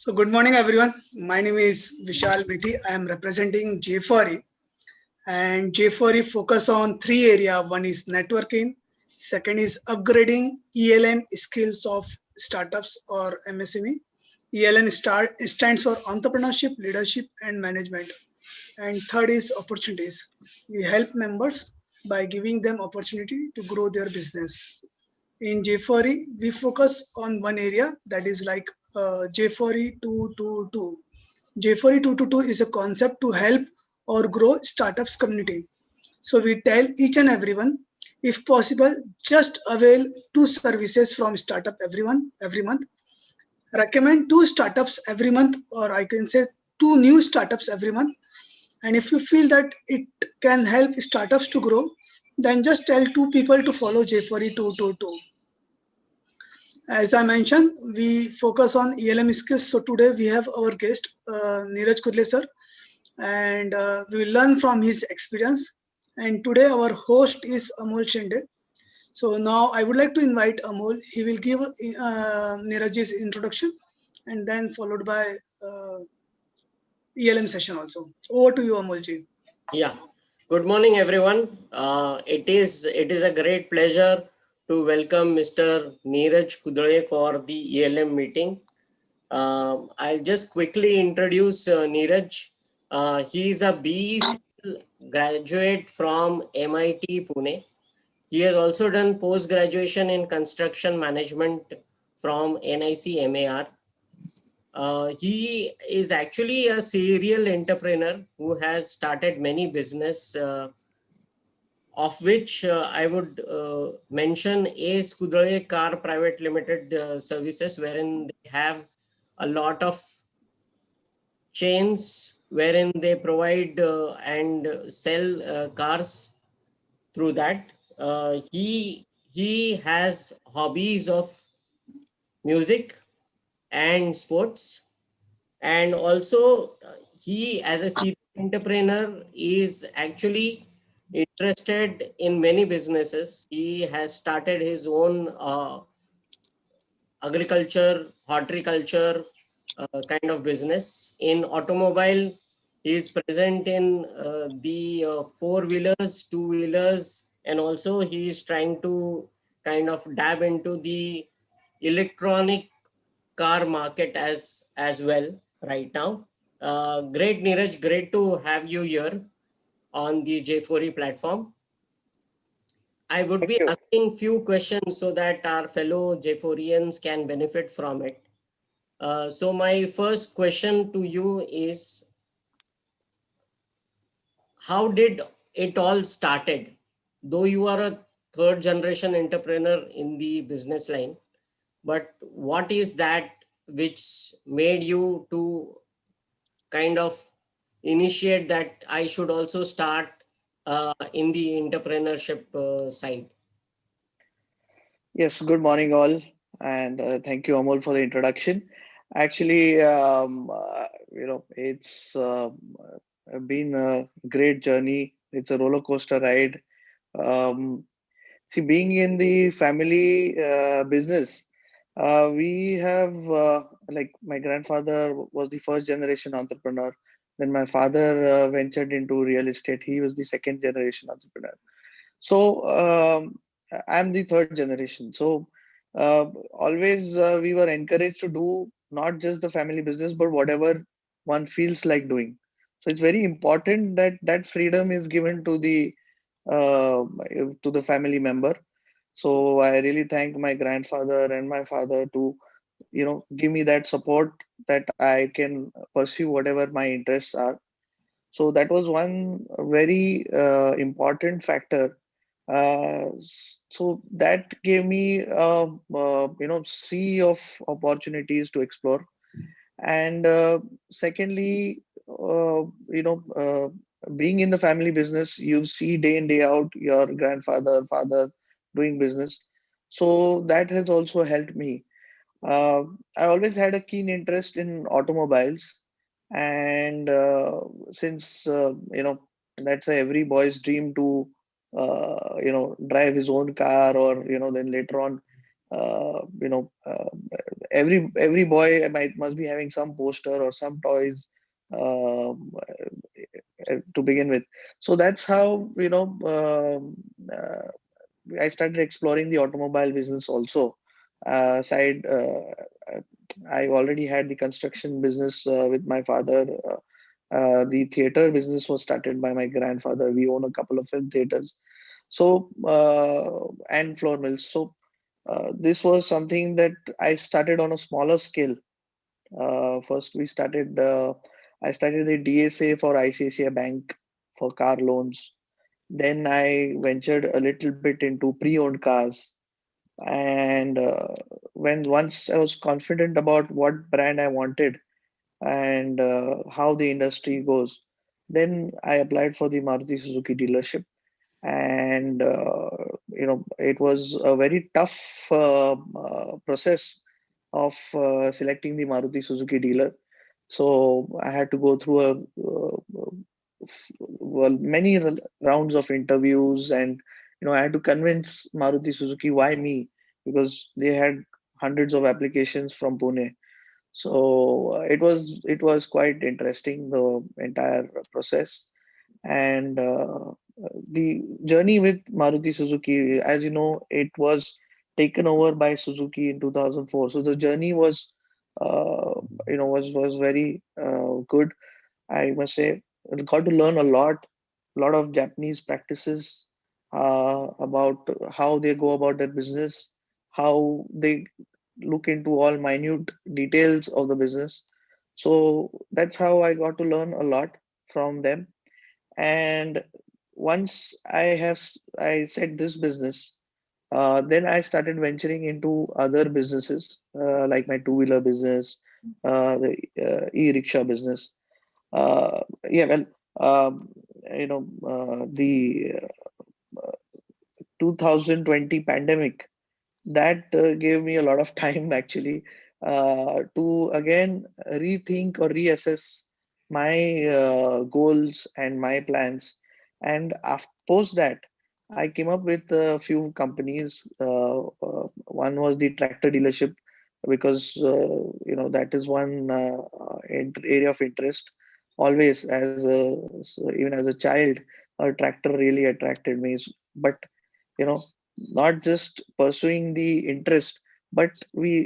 So good morning everyone. My name is Vishal Mithi. I am representing J4E and J4E focus on three areas. One is networking, second is upgrading ELM skills of startups or MSME. ELM stands for entrepreneurship, leadership and management. And third is opportunities. We help members by giving them opportunity to grow their business. In J4E, we focus on one area that is like J4E 222. J4E 222 is a concept to help or grow startups community. So we tell each and everyone, if possible, just avail two services from startup every month. Recommend two startups every month, or I can say two new startups every month. And if you feel that it can help startups to grow, then just tell two people to follow J4E 222. As I mentioned, we focus on ELM skills. So today we have our guest, Neeraj Kudale sir, and we will learn from his experience. And today our host is Amol Shende. So now I would like to invite Amol. He will give Neeraj's introduction and then followed by ELM session also. Over to you, Amolji. Yeah. Good morning, everyone. It is a great pleasure to welcome Mr. Neeraj Kudale for the ELM meeting. I'll just quickly introduce Neeraj. He is a BE graduate from MIT Pune. He has also done post-graduation in construction management from NIC MAR. He is actually a serial entrepreneur who has started many business, of which I would mention is Kudale Car Private Limited Services, wherein they have a lot of chains wherein they provide and sell cars through that. He has hobbies of music and sports, and also he as a serial entrepreneur is actually interested in many businesses. He has started his own agriculture, horticulture kind of business. In automobile, he is present in the four-wheelers, two-wheelers, and also he is trying to kind of dab into the electronic car market as well right now. Great, Neeraj, great to have you here on the J4E platform. I would be asking few questions so that our fellow J4Ians can benefit from it. So my first question to you is, how did it all started? Though you are a third generation entrepreneur in the business line, but what is that which made you to kind of initiate that I should also start in the entrepreneurship side? Yes, good morning all, and thank you, Amol, for the introduction. Actually, it's been a great journey. It's a roller coaster ride. Um, See, being in the family business, we have like my grandfather was the first generation entrepreneur. Then my father ventured into real estate. He was the second generation entrepreneur. So I'm the third generation. So always we were encouraged to do not just the family business, but whatever one feels like doing. So it's very important that that freedom is given uh, to the family member. So I really thank my grandfather and my father to give me that support that I can pursue whatever my interests are. So that was one very important factor. So that gave me sea of opportunities to explore. And secondly, being in the family business, you see day in day out your grandfather, father doing business. So that has also helped me. uh, I always had a keen interest in automobiles, and since that's every boy's dream to drive his own car, or then later on every boy must be having some poster or some toys to begin with. So that's how I started exploring the automobile business also. Side I already had the construction business with my father. The theater business was started by my grandfather. We own a couple of film theaters, so and floor mills. So this was something that I started on a smaller scale. First, I started a DSA for ICICI Bank for car loans. Then I ventured a little bit into pre-owned cars. And when once I was confident about what brand I wanted and how the industry goes, then I applied for the Maruti Suzuki dealership. And it was a very tough process of selecting the Maruti Suzuki dealer. So I had to go through many rounds of interviews, and I had to convince Maruti Suzuki why me, because they had hundreds of applications from Pune. So it was quite interesting, the entire process. And the journey with Maruti Suzuki, as you know, it was taken over by Suzuki in 2004. So the journey was was very good, I must say. I got to learn a lot of Japanese practices about how they go about their business, how they look into all minute details of the business. So that's how I got to learn a lot from them. And once I set this business, then I started venturing into other businesses, like my two-wheeler business, the e-rickshaw business. Yeah, well, um, the 2020 pandemic, that gave me a lot of time actually to again rethink or reassess my goals and my plans. And after post that, I came up with a few companies. One was the tractor dealership, because that is one area of interest. Always, even as a child, a tractor really attracted me. But you know not just pursuing the interest, but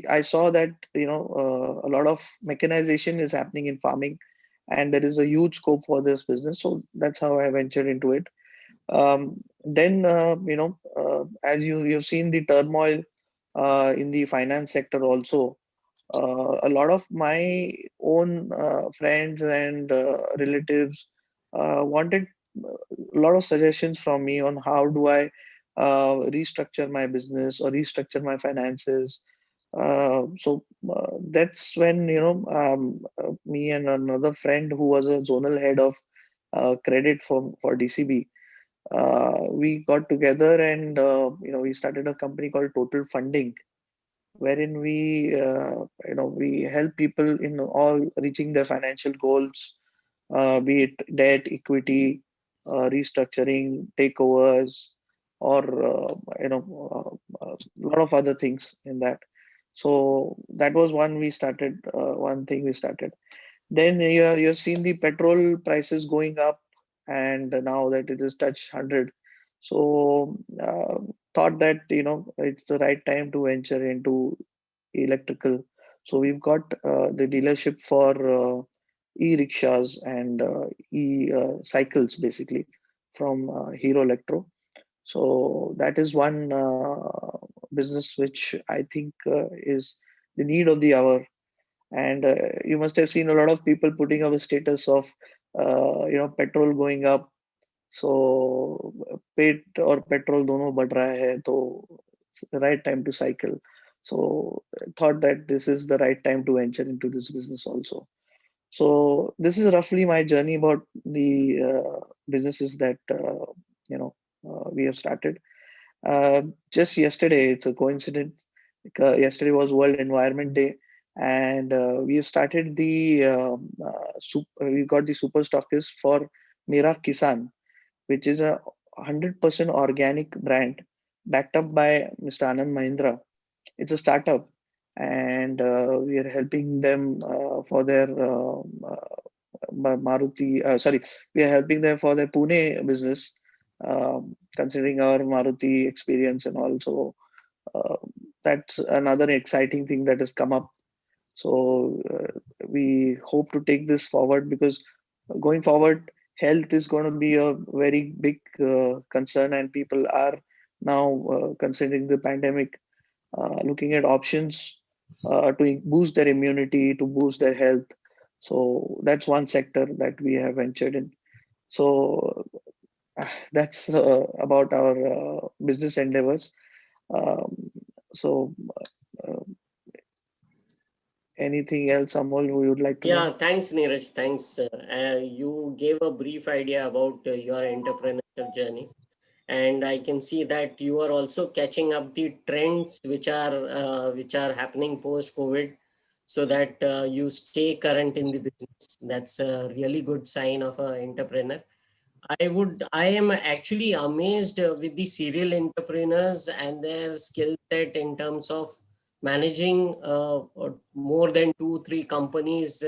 I saw that a lot of mechanization is happening in farming, and there is a huge scope for this business. So that's how I ventured into it. Then as you've seen the turmoil in the finance sector also. A lot of my own friends and relatives wanted a lot of suggestions from me on how do I restructure my business or restructure my finances. So that's when me and another friend who was a zonal head of credit for DCB, we got together, and we started a company called Total Funding, wherein we help people in all reaching their financial goals, be it debt, equity, restructuring, takeovers, or a lot of other things in that. So that was one thing we started. Then you've seen the petrol prices going up, and now that it has touched 100. So thought that it's the right time to venture into electrical. So we've got the dealership for e-rickshaws and e-cycles, basically, from Hero Electro. So that is one business which I think is the need of the hour. And you must have seen a lot of people putting up a status of petrol going up. So पेट और petrol दोनों बढ़ रहा है, तो it's the right time to cycle. So thought that this is the right time to venture into this business also. So this is roughly my journey about the businesses that we have started. Just yesterday, it's a coincidence. Yesterday was World Environment Day, and we have started we got the super stockist for Mera Kisan, which is a 100% organic brand backed up by Mr. Anand Mahindra. it's a startup, and we are helping them for their Maruti. Sorry, we are helping them for their Pune business, considering our Maruti experience, and also that's another exciting thing that has come up. So we hope to take this forward, because going forward, health is going to be a very big concern, and people are now considering the pandemic, looking at options to boost their immunity, to boost their health. So that's one sector that we have ventured in. So that's about our business endeavors. Um, so, uh, anything else, Amol, we would like to know? Yeah, thanks, Neeraj. Thanks. You gave a brief idea about your entrepreneurship journey, and I can see that you are also catching up the trends which are happening post COVID, so that you stay current in the business. That's a really good sign of an entrepreneur. I am actually amazed with the serial entrepreneurs and their skill set in terms of managing more than two, three companies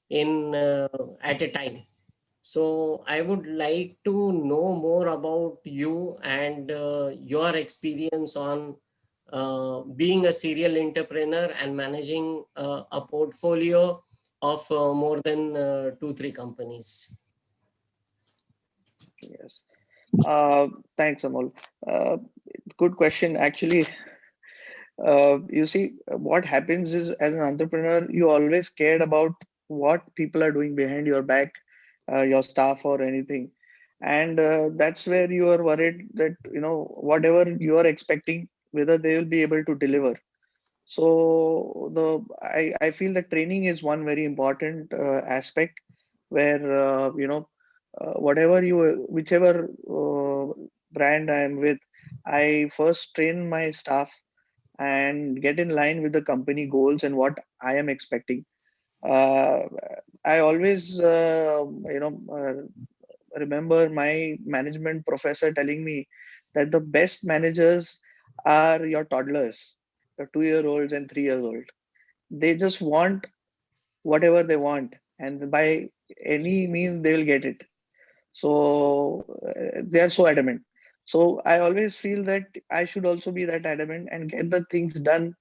in at a time. So I would like to know more about you and your experience on being a serial entrepreneur and managing a portfolio of more than two, three companies. Yes. Thanks, Amol. Uh, Good question. Actually, you see, what happens is, as an entrepreneur, you always cared about what people are doing behind your back, your staff or anything. And that's where you are worried that, whatever you are expecting, whether they will be able to deliver. So I feel that training is one very important aspect, where whichever brand I am with, I first train my staff and get in line with the company goals and what I am expecting. Uh, I always remember my management professor telling me that the best managers are your toddlers, your 2-year-olds and 3 years old. They just want whatever they want, and by any means they will get it. So they are so adamant. So I always feel that I should also be that adamant and get the things done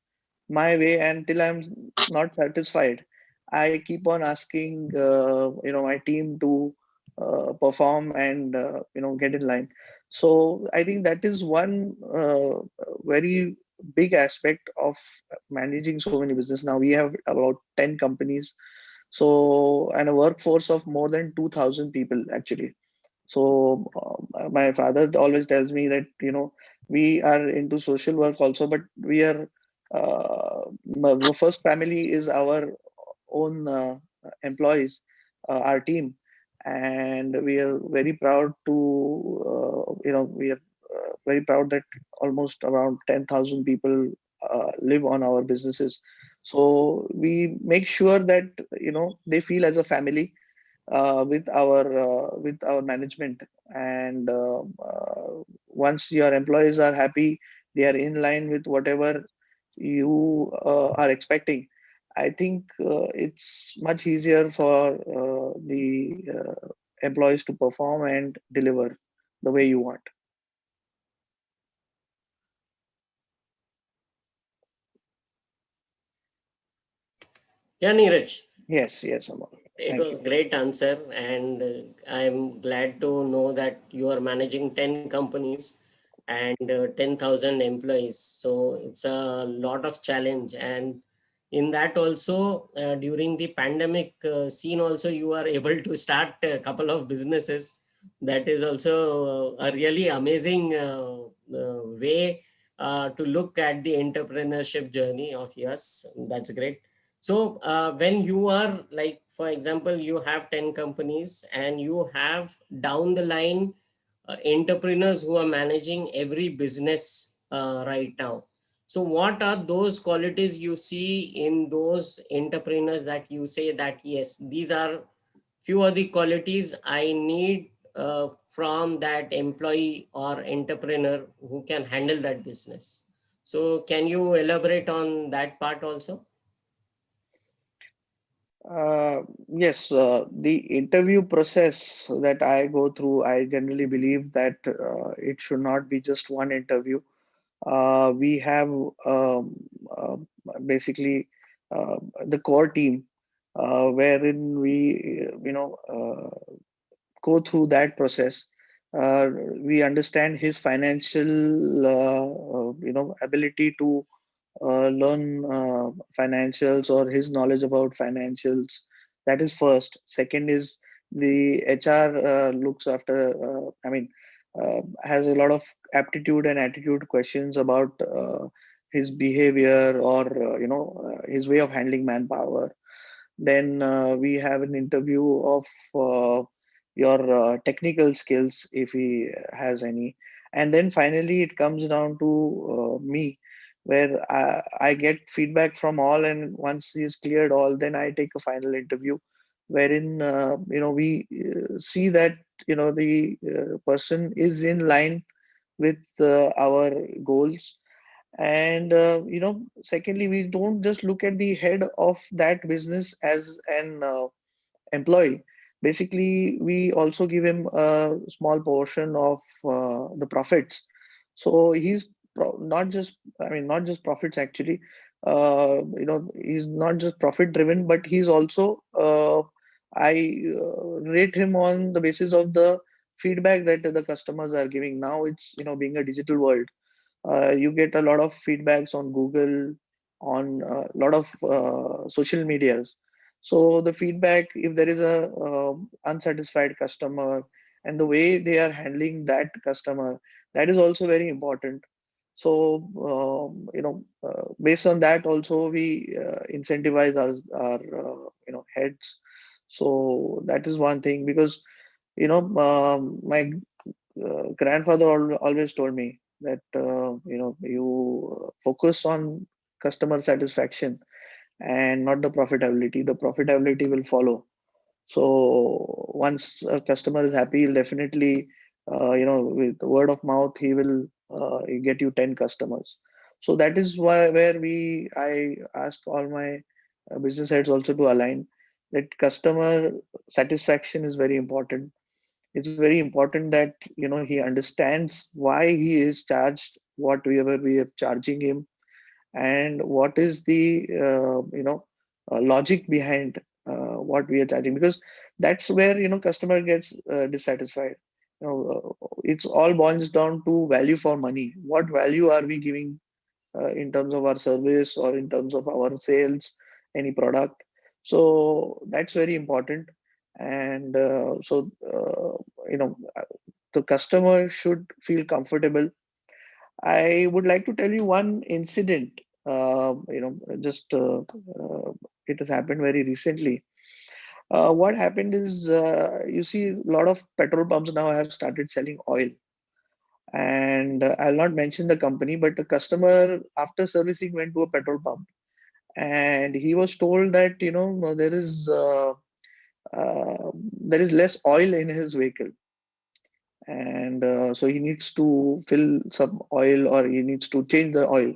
my way, until I'm not satisfied. I keep on asking, my team to perform and get in line. So I think that is one very big aspect of managing so many business. Now we have about 10 companies, so, and a workforce of more than 2,000 people actually. So my father always tells me that, we are into social work also, but we are the first family is our own employees, our team, and we are very proud to, we are very proud that almost around 10,000 people live on our businesses. So we make sure that, they feel as a family with our management. And once your employees are happy, they are in line with whatever you are expecting, I think it's much easier for the employees to perform and deliver the way you want. Yeah, Neeraj. Yes, Amal. It Thank was you. great answer, and I'm glad to know that you are managing 10 companies and 10,000 employees. So it's a lot of challenge, and in that also during the pandemic scene also you are able to start a couple of businesses. That is also a really amazing way to look at the entrepreneurship journey of yours. That's great. So when you are like, for example, you have 10 companies and you have down the line entrepreneurs who are managing every business right now. So what are those qualities you see in those entrepreneurs that you say that, yes, these are few of the qualities I need from that employee or entrepreneur who can handle that business? So can you elaborate on that part also? Yes, the interview process that I go through, I generally believe that it should not be just one interview. We have uh, basically the core team, wherein we, go through that process. We understand his financial, ability to learn financials, or his knowledge about financials. That is first. Second is the HR looks after, has a lot of aptitude and attitude questions about his behavior, or his way of handling manpower. Then we have an interview of your technical skills, if he has any. And then finally, it comes down to me, where I get feedback from all. And once he's cleared all, then I take a final interview, wherein we see that the person is in line with our goals. And secondly, we don't just look at the head of that business as an employee. Basically, we also give him a small portion of the profits. So he's not just, not just profits actually. He's not just profit driven, but he's also, I rate him on the basis of the feedback that the customers are giving. Now it's, being a digital world, you get a lot of feedbacks on Google, on a lot of social medias. So the feedback, if there is a unsatisfied customer, and the way they are handling that customer, that is also very important. So based on that also, we incentivize our heads. So that is one thing, because my grandfather always told me that you focus on customer satisfaction and not the profitability. The profitability will follow. So once a customer is happy, he'll definitely, with word of mouth, he will get you 10 customers. So that is why, where I ask all my business heads also to align that customer satisfaction is very important. It's very important that he understands why he is charged whatever we are charging him, and what is the logic behind what we are charging, because that's where customer gets dissatisfied. It's all boils down to value for money. What value are we giving in terms of our service, or in terms of our sales, any product? So that's very important. And the customer should feel comfortable. I would like to tell you one incident. Just it has happened very recently. What happened is, you see, a lot of petrol pumps now have started selling oil, and I'll not mention the company, but a customer after servicing went to a petrol pump, and he was told that there is less oil in his vehicle, and so he needs to fill some oil, or he needs to change the oil.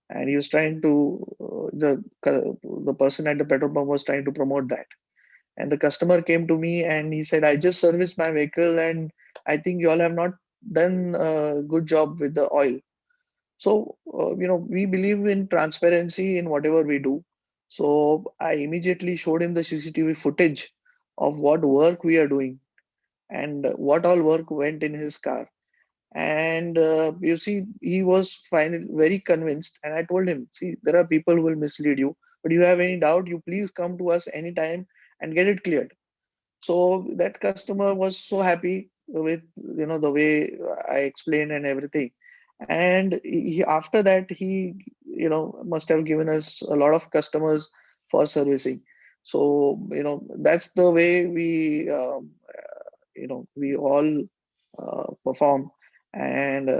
And he was trying to the person at the petrol pump was trying to promote that. And the customer came to me and he said, I just serviced my vehicle, and I think you all have not done a good job with the oil. So we believe in transparency in whatever we do. So I immediately showed him the CCTV footage of what work we are doing, and what all work went in his car. And you see, he was finally very convinced. And I told him, see, there are people who will mislead you, but you have any doubt, you please come to us anytime and get it cleared. So that customer was so happy with the way I explained and everything. And after that, he must have given us a lot of customers for servicing. So that's the way we all perform. And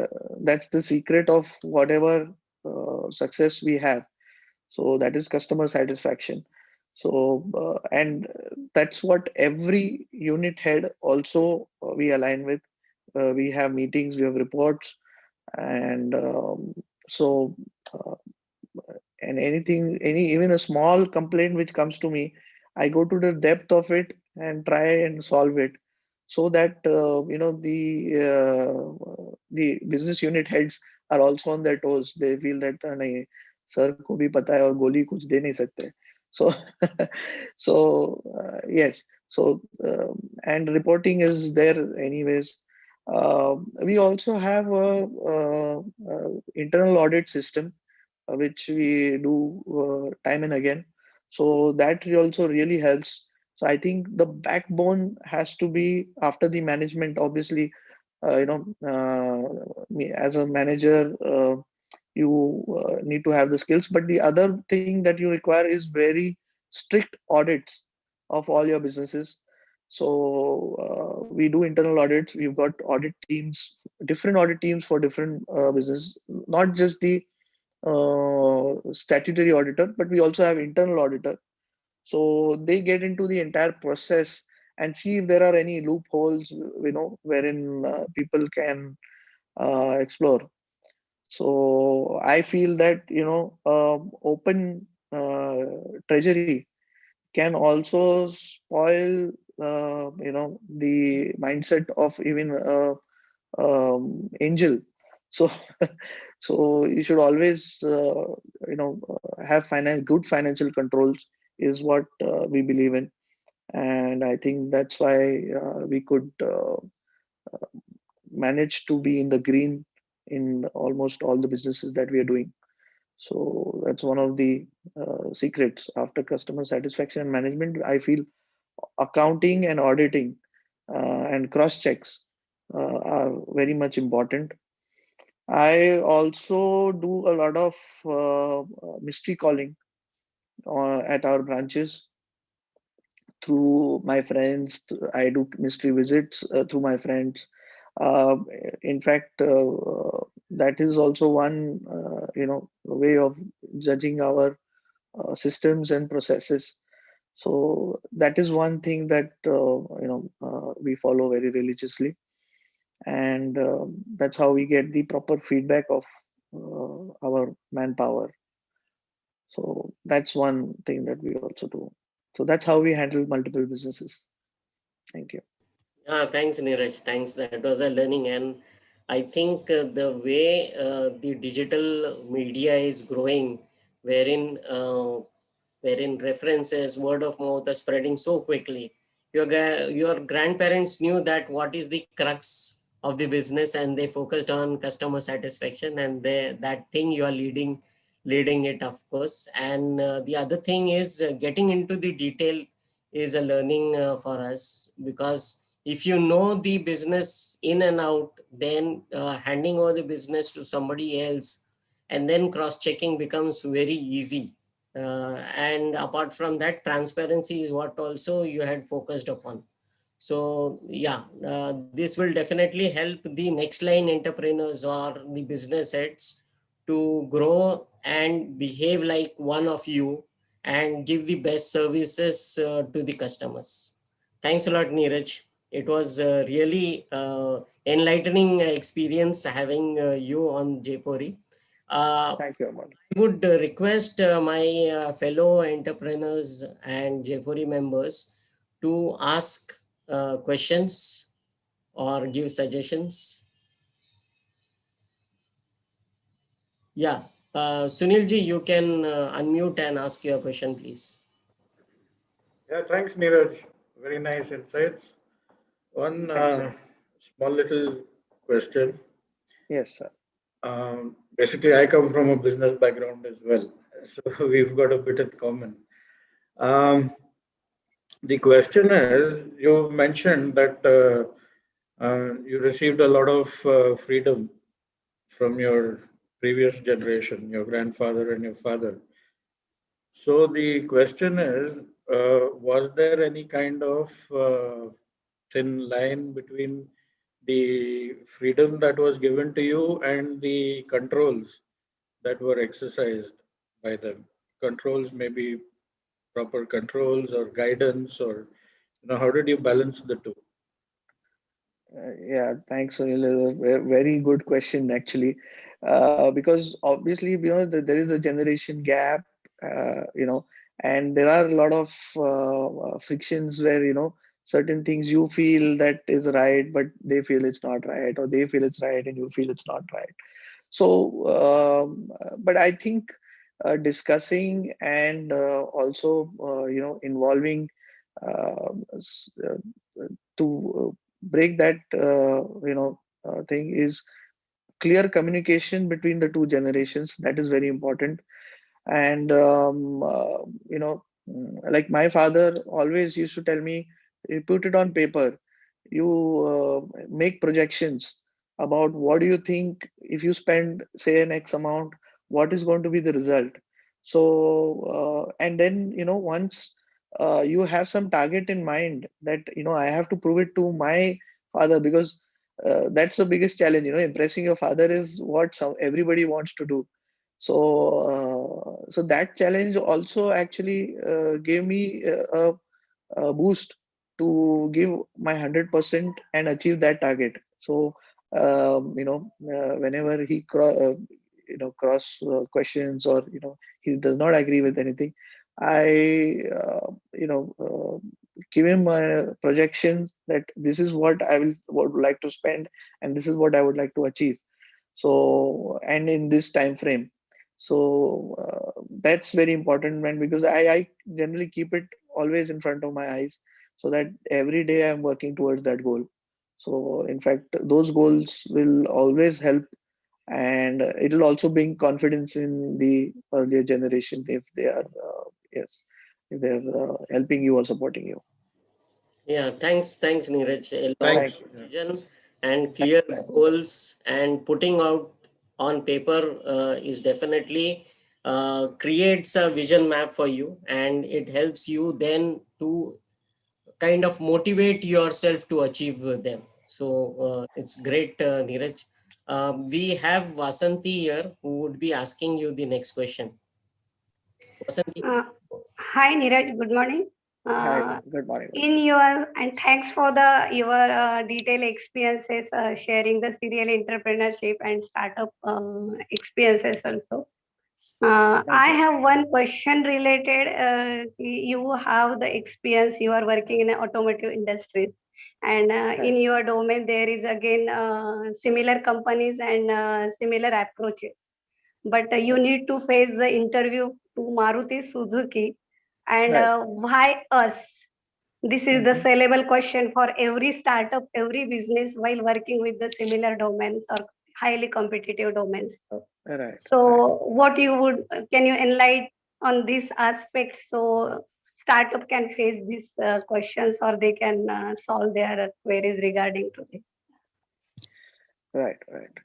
that's the secret of whatever success we have. So that is customer satisfaction. So and that's what every unit head also we align with. We have meetings, we have reports, and So and even a small complaint which comes to me, I go to the depth of it and try and solve it, so that the business unit heads are also on their toes. They feel that nahi, sir ko bhi pata hai aur goli kuch de nahi sakte. So yes. So and reporting is there anyways. We also have a internal audit system, which we do time and again. So that also really helps. So I think the backbone has to be after the management. Obviously, me as a manager, you need to have the skills. But the other thing that you require is very strict audits of all your businesses. So we do internal audits. We've got audit teams, different audit teams for different business, not just the statutory auditor, but we also have internal auditor. So they get into the entire process and see if there are any loopholes, wherein people can explore. So I feel that open treasury can also spoil the mindset of even angel. So so you should always have good financial controls is what we believe in. And I think that's why we could manage to be in the green in almost all the businesses that we are doing. So that's one of the secrets. After customer satisfaction and management, I feel accounting and auditing and cross checks are very much important. I also do a lot of mystery calling at our branches through my friends. I do mystery visits through my friends. Uh, in fact, that is also one way of judging our systems and processes. So that is one thing that we follow very religiously, and that's how we get the proper feedback of our manpower. So that's one thing that we also do. So that's how we handle multiple businesses. Thank you. Thanks, Neeraj. Thanks. That was a learning. And I think the way the digital media is growing, wherein wherein references, word of mouth are spreading so quickly. Your grandparents knew that what is the crux of the business, and they focused on customer satisfaction, and that thing you are leading it, of course. And the other thing is getting into the detail is a learning for us, because if you know the business in and out, then handing over the business to somebody else and then cross checking becomes very easy. And apart from that, transparency is what also you had focused upon. So yeah, this will definitely help the next line entrepreneurs or the business heads to grow and behave like one of you and give the best services to the customers. Thanks a lot, Neeraj. It was really enlightening experience having you on J4E. Thank you, Aman. I would request my fellow entrepreneurs and J4E members to ask questions or give suggestions. Yeah, Sunilji, you can unmute and ask your question, please. Yeah, thanks, Neeraj. Very nice insights. One Thanks, sir. small little question. Yes, sir. Basically, I come from a business background as well, so we've got a bit in common. Um, the question is, you mentioned that you received a lot of freedom from your previous generation, your grandfather and your father. So the question is, was there any kind of thin line between the freedom that was given to you and the controls that were exercised by them? Controls, maybe proper controls or guidance, or how did you balance the two? Yeah, thanks, Sunil. A very good question, actually. because obviously, there is a generation gap, and there are a lot of frictions where, certain things you feel that is right, but they feel it's not right, or they feel it's right and you feel it's not right. So, but I think discussing and also, involving to break that, thing is clear communication between the two generations. That is very important. And like my father always used to tell me, you put it on paper, you make projections about what do you think, if you spend say an X amount, what is going to be the result. So and then, once you have some target in mind, that I have to prove it to my father, because that's the biggest challenge. Impressing your father is what everybody wants to do. So that challenge also actually gave me a boost to give my 100% and achieve that target. So whenever he cross questions, or he does not agree with anything, I give him a projection that this is what I would like to spend, and this is what I would like to achieve. So, and in this time frame. So that's very important, man, because I generally keep it always in front of my eyes, so that every day I'm working towards that goal. So in fact, those goals will always help, and it will also bring confidence in the earlier generation, if they are yes, if they're helping you or supporting you. Yeah, thanks, Neeraj. A long Thank Thanks. you. Yeah. vision and clear Thanks. goals and putting out on paper is definitely creates a vision map for you, and it helps you then to kind of motivate yourself to achieve them. So it's great, Neeraj. We have Vasanti here who would be asking you the next question. Vasanti. Uh, Hi Neeraj, good morning. Hi, Uh, good morning. in your and thanks for the your detailed experiences, sharing the serial entrepreneurship and startup experiences also. Thank I you. have one question related. You have the experience. You are working in the automotive industry, and in Right. your domain there is again similar companies and similar approaches. But you Right. need to face the interview to Maruti Suzuki, and Right. why us? This is the Hmm. sellable question for every startup, every business while working with the similar domains or highly competitive domains. Right. Right. So, what you would can you enlighten on this aspect so startup can face these questions or they can solve their queries regarding to this? Right. Right.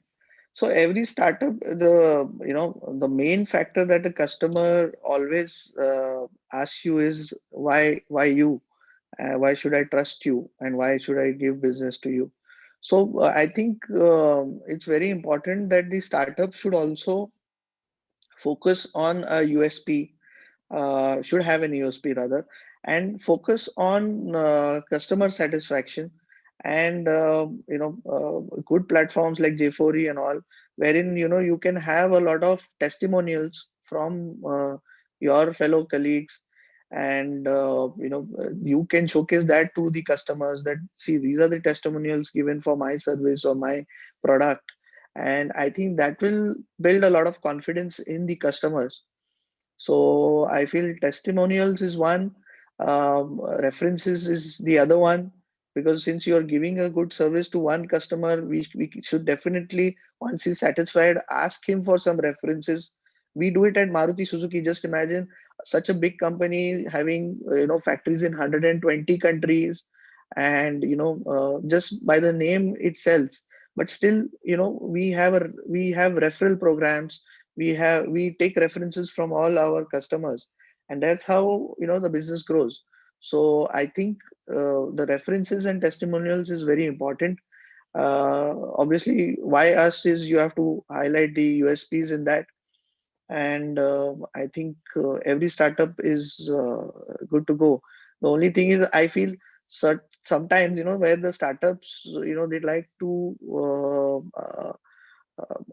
So every startup, the main factor that the customer always asks you is why you, why should I trust you, and why should I give business to you? So I think it's very important that the startup should also focus on a USP, should have an USP rather, and focus on customer satisfaction, and good platforms like J4E and all, wherein you can have a lot of testimonials from your fellow colleagues, and you can showcase that to the customers, that see, these are the testimonials given for my service or my product. And I think that will build a lot of confidence in the customers. So I feel testimonials is one, references is the other one, because since you are giving a good service to one customer, we should definitely, once he's satisfied, ask him for some references. We do it at Maruti Suzuki. Just imagine such a big company having factories in 120 countries, and just by the name it sells. But still, we have referral programs, we take references from all our customers, and that's how the business grows. So I think the references and testimonials is very important. Obviously, why us is you have to highlight the USPs in that. And I think every startup is good to go. The only thing is, I feel sometimes, where the startups, they like to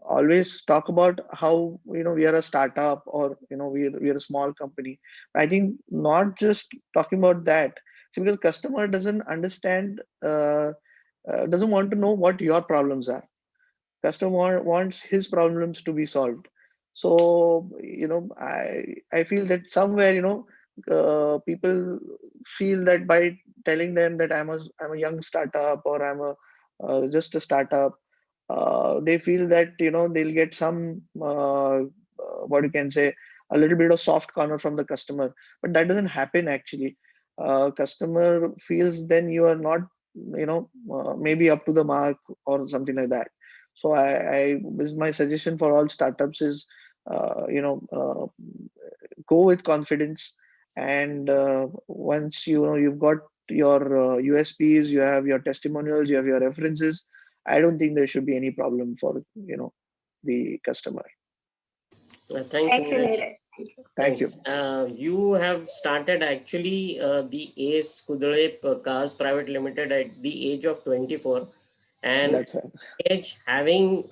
always talk about how we are a startup, or we are a small company. I think not just talking about that. See, because customer doesn't understand, doesn't want to know what your problems are. Customer wants his problems to be solved. So I feel that somewhere people feel that by telling them that I'm a young startup, or I'm a just a startup, they feel that they'll get some what you can say, a little bit of soft corner from the customer. But that doesn't happen actually. Customer feels then you are not maybe up to the mark or something like that. So my suggestion for all startups is go with confidence. And once you've got your USPs, you have your testimonials, you have your references, I don't think there should be any problem for the customer. Thanks, Thank you, Neeraj. Neeraj. Thank you. Thanks. You have started actually the ACE Kudale Cars Private Limited at the age of 24, and That's right. age having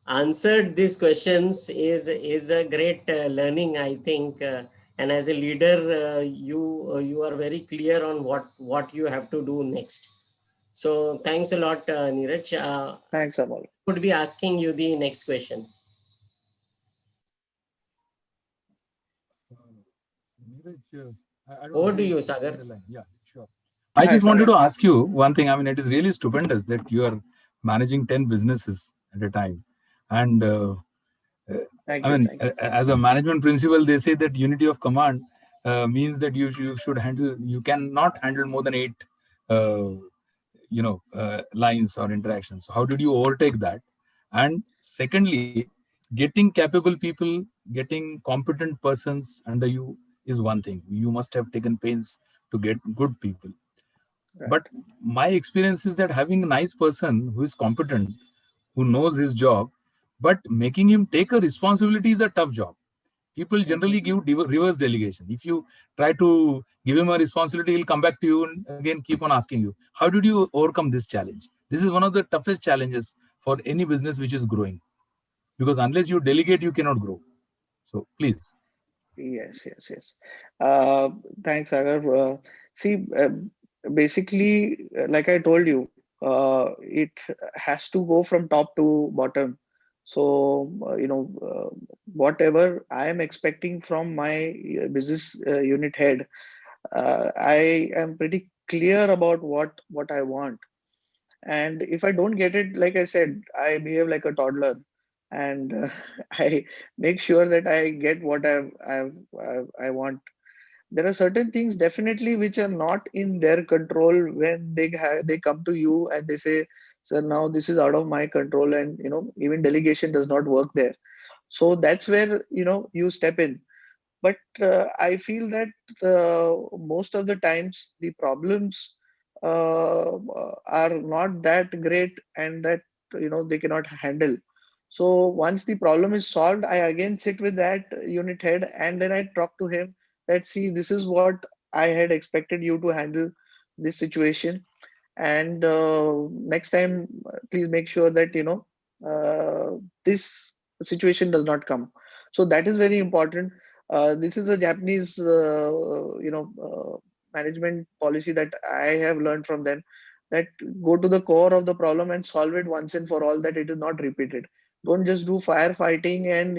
answered these questions is a great learning, I think. And as a leader, you are very clear on what you have to do next. So thanks a lot, Neeraj. Thanks, Amal. Would be asking you the next question. Neeraj, I don't Over know to who you, is Sagar. on the line. Yeah, sure. I Hi, just wanted Sagar. to ask you one thing. I mean, it is really stupendous that you are managing 10 businesses at a time. And Thank I you. mean, Thank you. as a management principle, they say that unity of command means that you should handle, you cannot handle more than 8, lines or interactions. So how did you overtake that? And secondly, getting capable people, getting competent persons under you is one thing. You must have taken pains to get good people. Right. But my experience is that having a nice person who is competent, who knows his job, but making him take a responsibility is a tough job. People generally give reverse delegation. If you try to give him a responsibility, he'll come back to you and again keep on asking you. How did you overcome this challenge? This is one of the toughest challenges for any business which is growing, because unless you delegate, you cannot grow. So please. Yes, yes, yes. Thanks, Sagar. See, basically, like I told you, it has to go from top to bottom. So, whatever I am expecting from my business unit head, I am pretty clear about what I want. And if I don't get it, like I said, I behave like a toddler, and I make sure that I get what I want. There are certain things definitely which are not in their control. When they come to you and they say, sir, now this is out of my control, and even delegation does not work there. So that's where you step in. But I feel that most of the times the problems are not that great, and that they cannot handle. So once the problem is solved, I again sit with that unit head, and then I talk to him that, see, this is what I had expected you to handle this situation, and next time please make sure that this situation does not come. So that is very important. This is a Japanese management policy that I have learned from them, that go to the core of the problem and solve it once and for all, that it is not repeated. Don't just do firefighting, and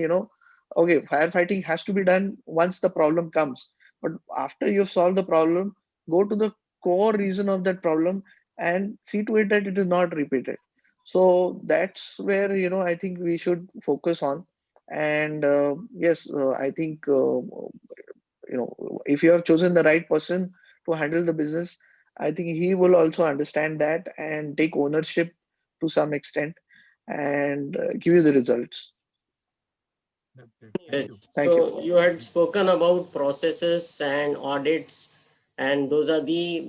okay, firefighting has to be done once the problem comes, but after you've solved the problem, go to the core reason of that problem and see to it that it is not repeated. So that's where I think we should focus on. And yes, I think if you have chosen the right person to handle the business, I think he will also understand that and take ownership to some extent, and give you the results. That's great. Thank Neeraj. you. Thank you. So you had spoken about processes and audits, and those are the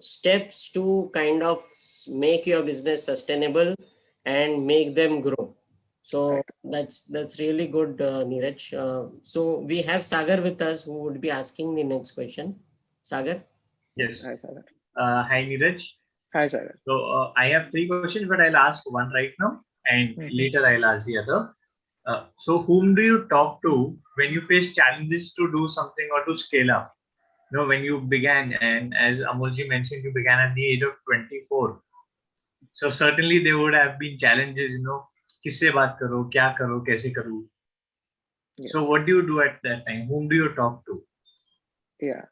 steps to kind of make your business sustainable and make them grow. So Right. that's really good, Neeraj. So we have Sagar with us, who would be asking the next question. Sagar. Yes. Hi, Sagar. Hi, Neeraj. Hi, Sagar. So I have three questions, but I'll ask one right now, and later I'll ask the other. So whom do you talk to when you face challenges to do something or to scale up? You know, when you began, and as Amolji mentioned, you began at the age of 24. So certainly there would have been challenges, you know, किससे बात करो, क्या करो, कैसे करूँ. So Yes. what do you do at that time? Whom do you talk to? Yeah.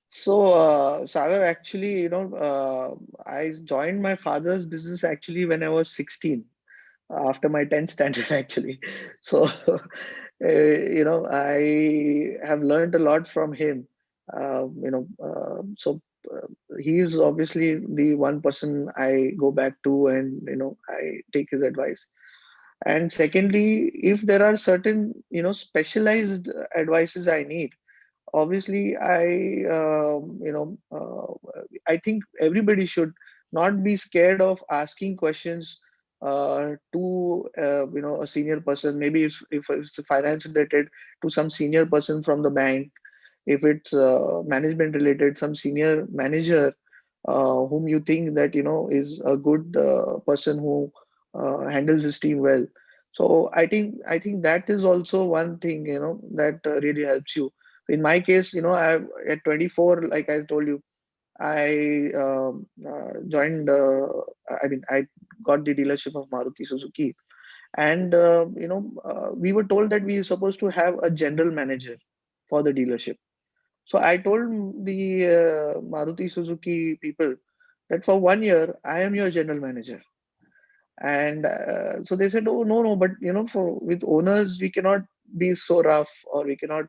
So, Sagar, actually, I joined my father's business actually when I was 16, after my 10th standard, actually. So, I have learned a lot from him. So he is obviously the one person I go back to, and I take his advice. And secondly, if there are certain specialized advices I need, obviously I think everybody should not be scared of asking questions to a senior person. Maybe if it's finance related, to some senior person from the bank. If it's management related, some senior manager whom you think that is a good person who handles his team well. So I think that is also one thing that really helps you. In my case, I at 24, like I told you, I joined. I got the dealership of Maruti Suzuki, and we were told that we are supposed to have a general manager for the dealership. So I told the Maruti Suzuki people that for 1 year I am your general manager. And so they said, oh, no, no, but for with owners we cannot be so rough, or we cannot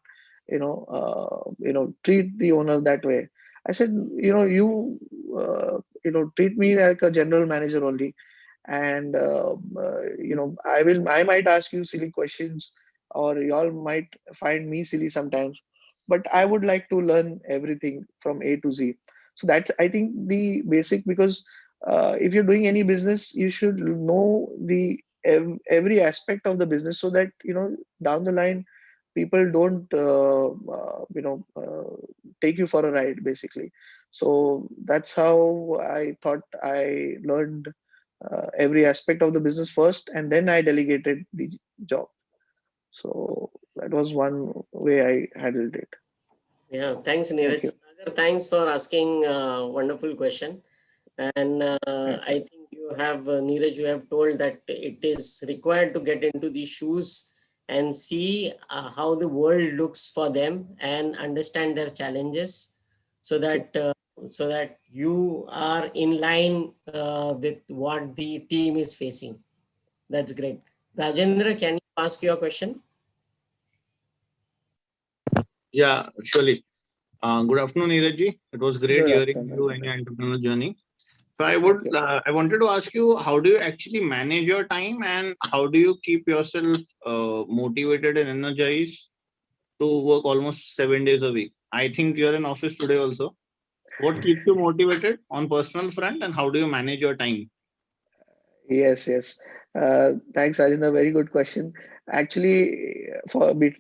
treat the owner that way. I said, treat me like a general manager only. And I might ask you silly questions, or y'all might find me silly sometimes, but I would like to learn everything from A to Z. So that's, I think, the basic. Because if you're doing any business, you should know the every aspect of the business, so that down the line people don't take you for a ride, basically. So that's how I thought I learned every aspect of the business first, and then I delegated the job. So that was one way I handled it. Yeah, thanks, Thank Neeraj. you. Sagar, thanks for asking a wonderful question. And Thanks. I think Neeraj, you have told that it is required to get into the shoes and see how the world looks for them and understand their challenges, so that you are in line with what the team is facing. That's great. Rajendra, can you ask your question? Yeah, surely. Good afternoon, Neeraj. It was great Good hearing afternoon, you and Rajendra. your entrepreneurial journey. So Thank you. I wanted to ask you, how do you actually manage your time, and how do you keep yourself motivated and energized to work almost 7 days a week? I think you're in office today also. What keeps you motivated on personal front, and how do you manage your time? Yes, yes. Thanks, Rajendra. Very good question. Actually,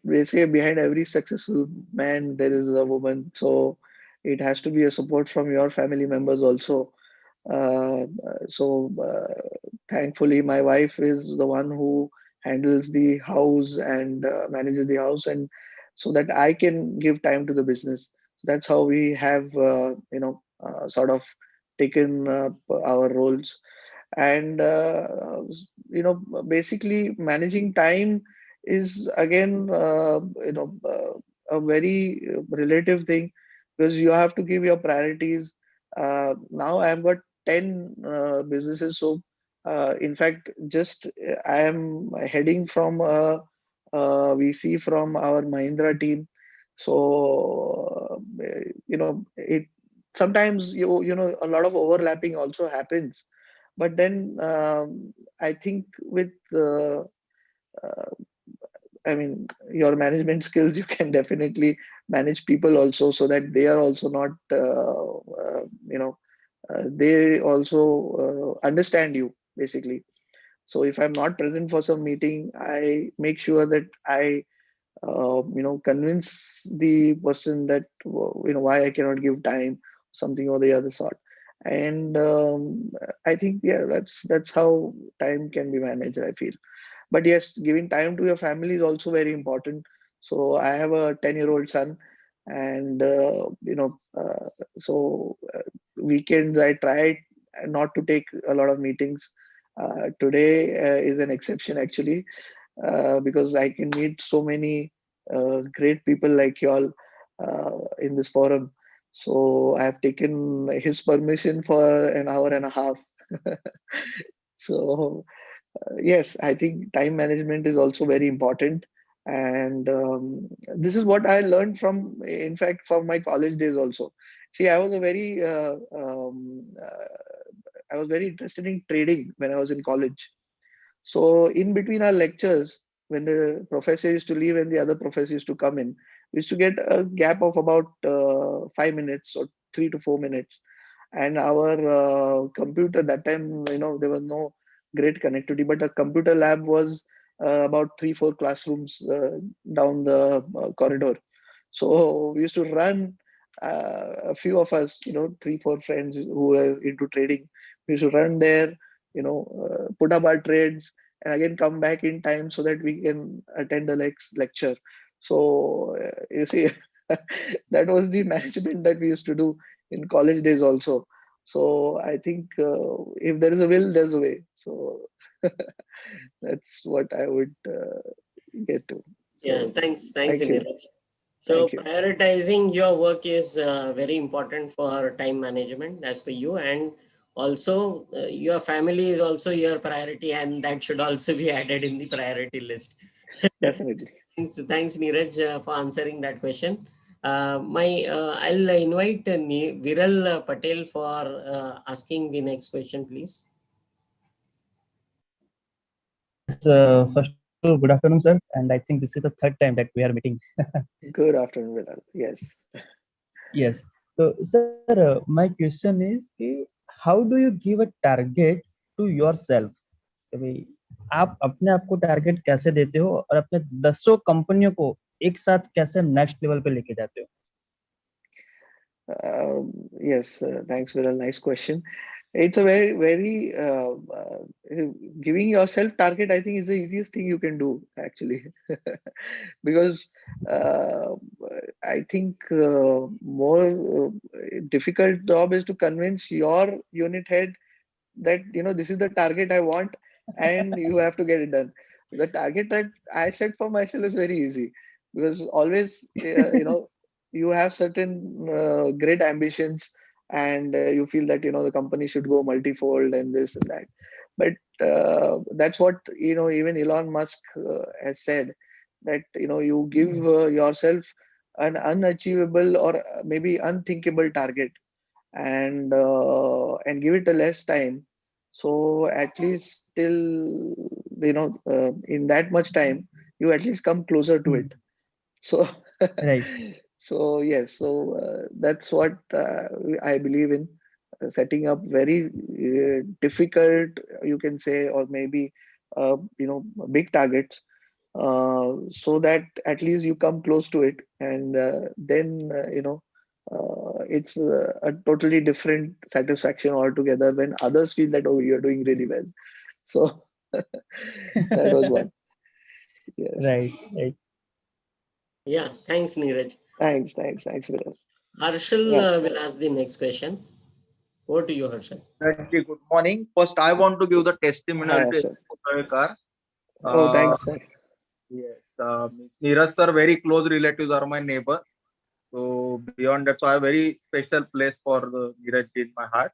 they say behind every successful man there is a woman. So it has to be a support from your family members also. Uh, Thankfully, my wife is the one who handles the house and manages the house, and so that I can give time to the business. So that's how we have, sort of taken our roles. And basically managing time is again a very relative thing, because you have to give your priorities. Now I've got 10 businesses. So in fact, just I am heading from a VC from our Mahindra team. So it sometimes a lot of overlapping also happens. But then I think with uh, I mean, your management skills, you can definitely manage people also, so that they are also not they also understand you, basically. So if I'm not present for some meeting, I make sure that I convince the person that why I cannot give time, something or the other sort. And I think, yeah, that's how time can be managed, I feel. But yes, giving time to your family is also very important. So I have a 10-year-old son, and so weekends I try not to take a lot of meetings. Today is an exception, actually, because I can meet so many great people like y'all in this forum. So I have taken his permission for an hour and a half. So yes, I think time management is also very important. And this is what I learned from, in fact, from my college days also. See, I was very interested in trading when I was in college. So in between our lectures, when the professor used to leave and the other professor used to come in, we used to get a gap of about 5 minutes or 3 to 4 minutes. And our computer, that time, there was no great connectivity, but a computer lab was about 3, 4 classrooms down the corridor. So we used to run, a few of us, 3, 4 friends who were into trading. We used to run there, put up our trades, and again come back in time so that we can attend the next lecture. So you see, that was the management that we used to do in college days also. So I think if there is a will, there's a way. So that's what I would get to. Yeah, So thanks, thank you. Neeraj. So Thank you. prioritizing your work is very important for time management as per you, and also your family is also your priority, and that should also be added in the priority list. Definitely. Thanks, Neeraj, for answering that question. I'll invite Viral Patel for asking the next question, please. Yes, first of all, good afternoon, sir. And I think this is the third time that we are meeting. Good afternoon, Vidal. Yes. Yes. So, sir, my question is, कि how do you give a target to yourself? कि भाई आप अपने आप को target कैसे देते हो और अपने 10 कंपनियों को एक साथ कैसे नेक्स्ट लेवल पे लेके जाते हो? Yes, thanks, Vidal. Nice question. It's a very, very giving yourself target, I think, is the easiest thing you can do, actually. Because uh, I think more difficult job is to convince your unit head that, this is the target I want, and you have to get it done. The target that I set for myself is very easy, because always, you have certain great ambitions, and you feel that, the company should go multifold and this and that. But that's what, even Elon Musk has said, that, you give yourself an unachievable or maybe unthinkable target, and give it a less time. So at least till, in that much time, you at least come closer to it. So Right. so yes, so that's what I believe in, setting up very difficult, you can say, or maybe big targets, so that at least you come close to it, and then it's a totally different satisfaction altogether when others feel that, oh, you're doing really well. So that was one. Yes. Right. Right. Yeah, thanks, Neeraj. Thanks, Viral. Harshal Yeah. will ask the next question. Over to you, Harshal. Good morning. First, I want to give the testimonial Hi, to sir. Kudale. Oh, thanks, sir. Yes, Neeraj sir, very close relatives are my neighbor. So beyond that, so I have very special place for the Neeraj in my heart.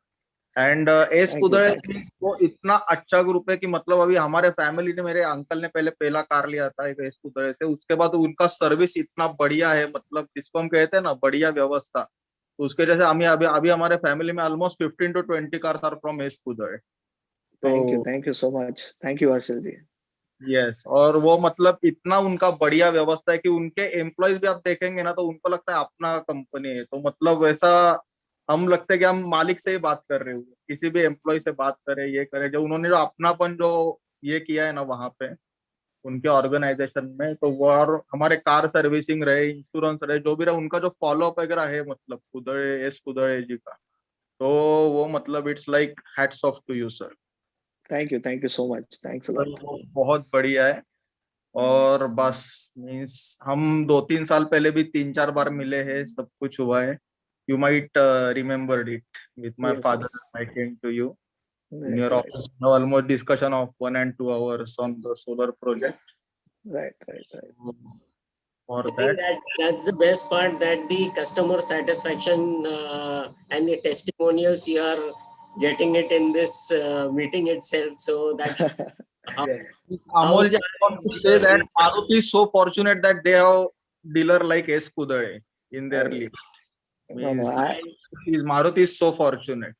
And S Thank you. Kudale Thank you. वो इतना अच्छा group है कि मतलब अभी हमारे family ने, मेरे अंकल ने पहले पहला कार लिया था एक एस कुदळे से, उसके बाद उनका सर्विस इतना बढ़िया है, मतलब जिसको हम कहते हैं ना बढ़िया व्यवस्था, तो उसके जैसे हम अभी अभी हमारे फैमिली में almost 15 to 20 cars are from S Kudale. Thank you so much. Thank you, Harshal ji. Yes, और वो मतलब इतना उनका बढ़िया व्यवस्था है कि उनके एम्प्लॉयज भी आप देखेंगे ना तो उनको लगता है अपना कंपनी है, तो मतलब वैसा हम लगता है कि हम मालिक से ही बात कर रहे हो, किसी भी एम्प्लॉय से बात करें, ये करें, जो उन्होंने जो अपनापन जो ये किया है ना वहां पे उनके ऑर्गेनाइजेशन में, तो वो, और हमारे कार सर्विसिंग रहे, इंश्योरेंस रहे, जो भी रहे, उनका जो फॉलोअप वगैरह है, मतलब कुदळे, एस कुदळे जी का, तो वो मतलब it's like hats off to you sir. Thank you so much. Thanks a तो lot. वो बहुत बढ़िया है। और बस मीन्स हम 2-3 साल पहले भी 3-4 बार मिले हैं, सब कुछ हुआ है। You might remember it with my Yes, father, yes. I came to you in Right, your right, office, almost discussion of 1 and 2 hours on the solar project. right. For I think that, that's the best part, that the customer satisfaction and the testimonials you are getting it in this meeting itself. So that's how, yes. how Amol, just want to say that Maruti is so fortunate that they have dealer like S. Kudale in their I, list. no, no. Means Maruti is so fortunate.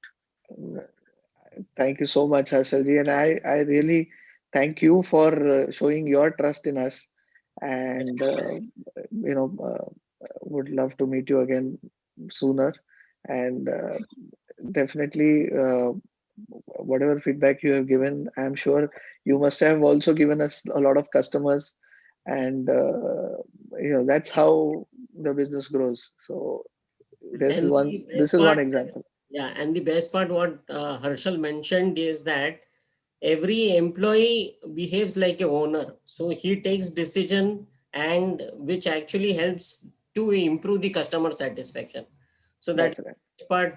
Thank you so much, Harshalji, and I really thank you for showing your trust in us, and would love to meet you again sooner, and definitely whatever feedback you have given, I'm sure you must have also given us a lot of customers, and that's how the business grows. So this is and one the this best is one part, example. yeah, and the best part what Harshal mentioned is that every employee behaves like a owner. So he takes decision, and which actually helps to improve the customer satisfaction. So that That's right. part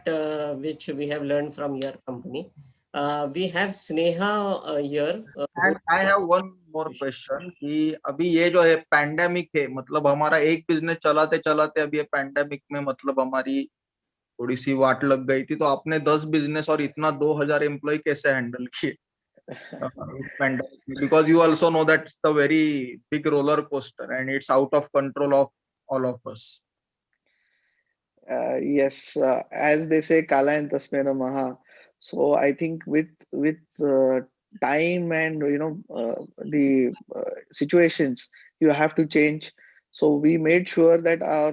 which we have learned from your company. We have Sneha here. And I have one more question कि अभी ये जो है pandemic है, मतलब हमारा एक business चलाते चलाते अभी ये पैंडेमिक में मतलब हमारी थोड़ी सी वाट लग गई थी, तो आपने 10 बिजनेस और इतना 2,000 एम्प्लॉय कैसे हैंडल किए इस pandemic? Because you also know that it's a very big roller coaster and it's out of control of all of us. Yes, as they say, Kala and Tasmena Maha. So I think with time and the situations, you have to change. So we made sure that our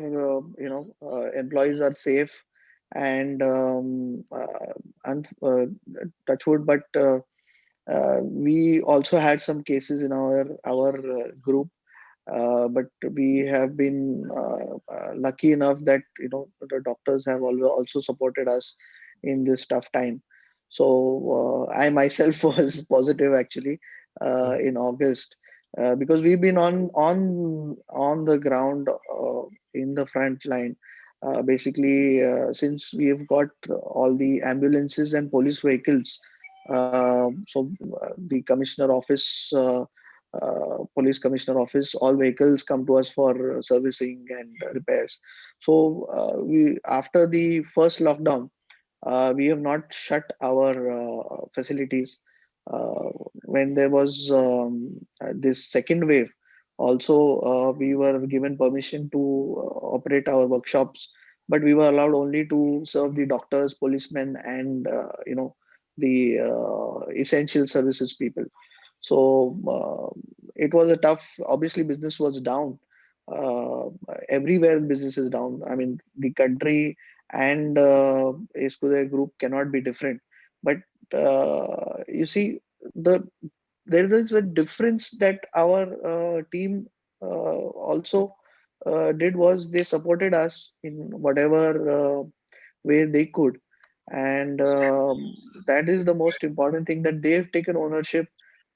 employees are safe and touch wood, but we also had some cases in our group, but we have been lucky enough that the doctors have also supported us in this tough time. So I myself was positive actually in August, because we've been on the ground in the front line. Basically, since we've got all the ambulances and police vehicles, the commissioner office, police commissioner office, all vehicles come to us for servicing and repairs. So we after the first lockdown, we have not shut our facilities. When there was this second wave, also we were given permission to operate our workshops, but we were allowed only to serve the doctors, policemen, and the essential services people. So it was a tough. Obviously, business was down. Uh, Everywhere, business is down. I mean, the country and Escuderia Group cannot be different. But you see, there is a difference that our team also did was they supported us in whatever way they could, and that is the most important thing, that they've taken ownership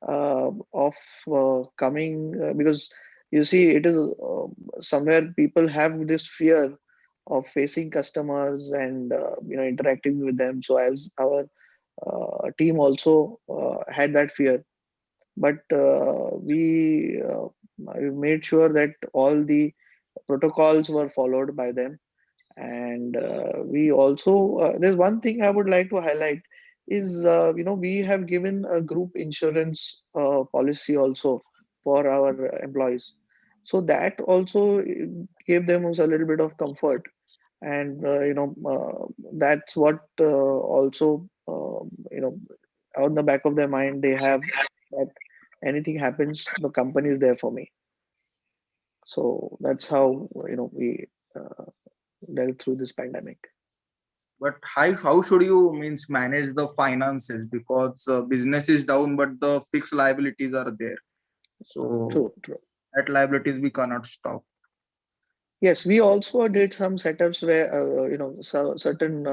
of coming, because you see it is somewhere people have this fear of facing customers and interacting with them. So as our team also had that fear, but we made sure that all the protocols were followed by them. And we also there's one thing I would like to highlight is we have given a group insurance policy also for our employees, so that also gave them also a little bit of comfort. And that's what also on the back of their mind they have, that anything happens, the company is there for me. So that's how we uh, dealt through this pandemic. But how should you means manage the finances, because business is down but the fixed liabilities are there, so True, true. that liabilities we cannot stop. Yes, we also did some setups where certain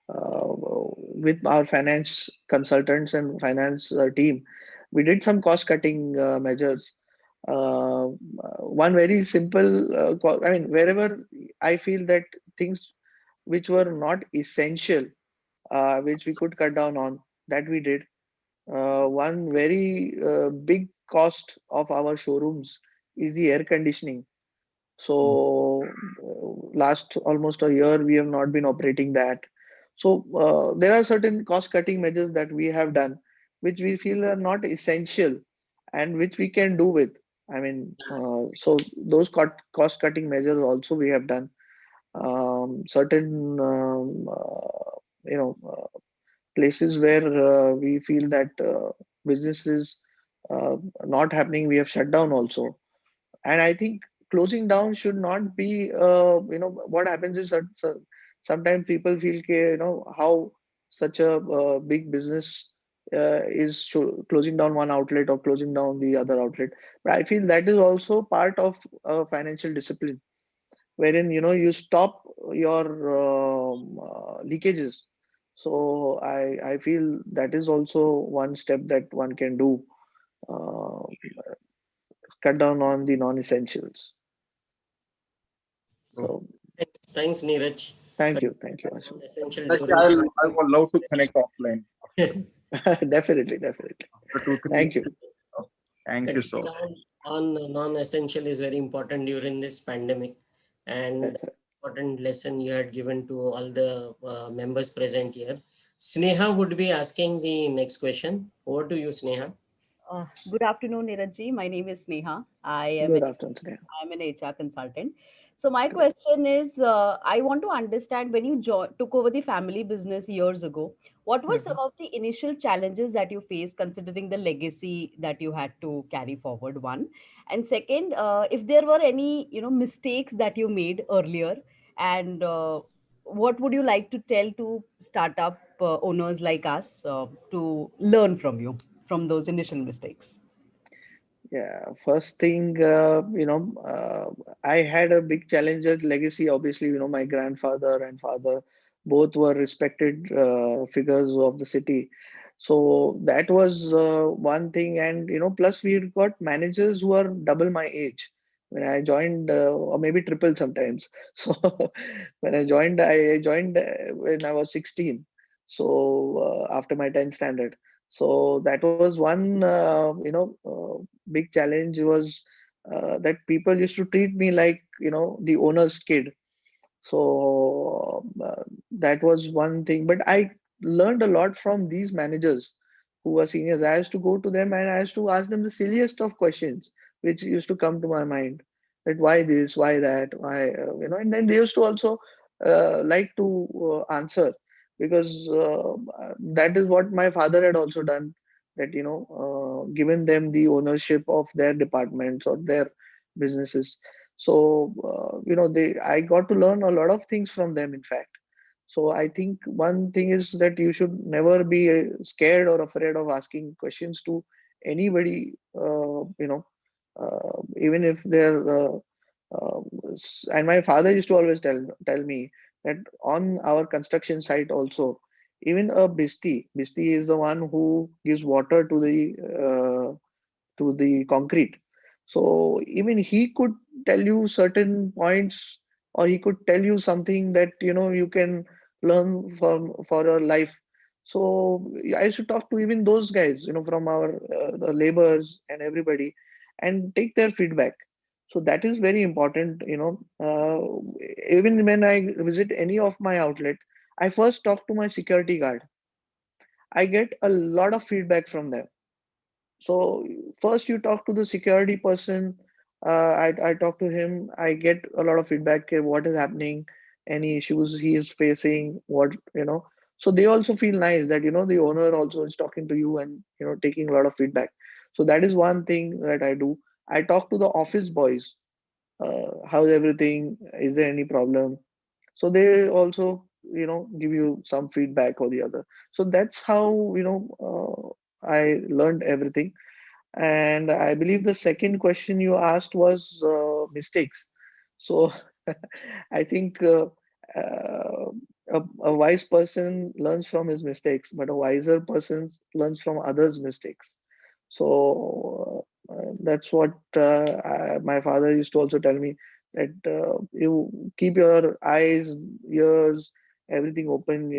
with our finance consultants and finance team, we did some cost cutting measures. One very simple, I mean, wherever I feel that things which were not essential, which we could cut down on, that we did. One very big cost of our showrooms is the air conditioning. So last almost a year, we have not been operating that. So there are certain cost cutting measures that we have done, which we feel are not essential and which we can do with. I mean, so those cost cutting measures also we have done. Certain places where we feel that business is not happening, we have shut down also. And I think closing down should not be, what happens is that sometimes people feel, how such a big business is closing down one outlet or closing down the other outlet. But I feel that is also part of financial discipline, wherein you stop your leakages. So I feel that is also one step that one can do, uh, cut down on the non-essentials. So Thanks, Neeraj. thank you, Ashok. Essential I would love to connect offline. Definitely. After 2-3 Thank you. Thank you so much. Cutting down on non-essential is very important during this pandemic, and That's it. important lesson you had given to all the members present here. Sneha would be asking the next question. Over to you, Sneha. Good afternoon, Neeraj. My name is Neha. Good afternoon, Sneha. I'm an HR consultant. So my question is, I want to understand when you took over the family business years ago, what were some of the initial challenges that you faced considering the legacy that you had to carry forward, one? And second, if there were any, mistakes that you made earlier, and what would you like to tell to startup owners like us to learn from you, from those initial mistakes? Yeah, first thing, I had a big challenge as legacy. Obviously, my grandfather and father both were respected figures of the city. So that was one thing. And, plus we got managers who are double my age. When I joined, or maybe triple sometimes. So when I joined when I was 16. So after my 10th standard. So that was one, big challenge was that people used to treat me like the owner's kid. So that was one thing. But I learned a lot from these managers who were seniors. I used to go to them and I used to ask them the silliest of questions, which used to come to my mind. That why this, why that, why and then they used to also like to answer, because that is what my father had also done. That given them the ownership of their departments or their businesses. So they I got to learn a lot of things from them, in fact. So I think one thing is that you should never be scared or afraid of asking questions to anybody, even if they're and my father used to always tell me that on our construction site also, even a bisti is the one who gives water to the concrete. So even he could tell you certain points, or he could tell you something that you can learn from for your life. So I should talk to even those guys, from our the laborers and everybody, and take their feedback. So that is very important. Even when I visit any of my outlet, I first talk to my security guard. I get a lot of feedback from them. So first you talk to the security person. I talk to him. I get a lot of feedback. What is happening? Any issues he is facing? What. So they also feel nice that the owner also is talking to you and taking a lot of feedback. So that is one thing that I do. I talk to the office boys. How's everything? Is there any problem? So they also give you some feedback or the other. So that's how I learned everything. And I believe the second question you asked was mistakes. So I think a wise person learns from his mistakes, but a wiser person learns from others' mistakes. So that's what my father used to also tell me, that you keep your eyes, ears, everything open.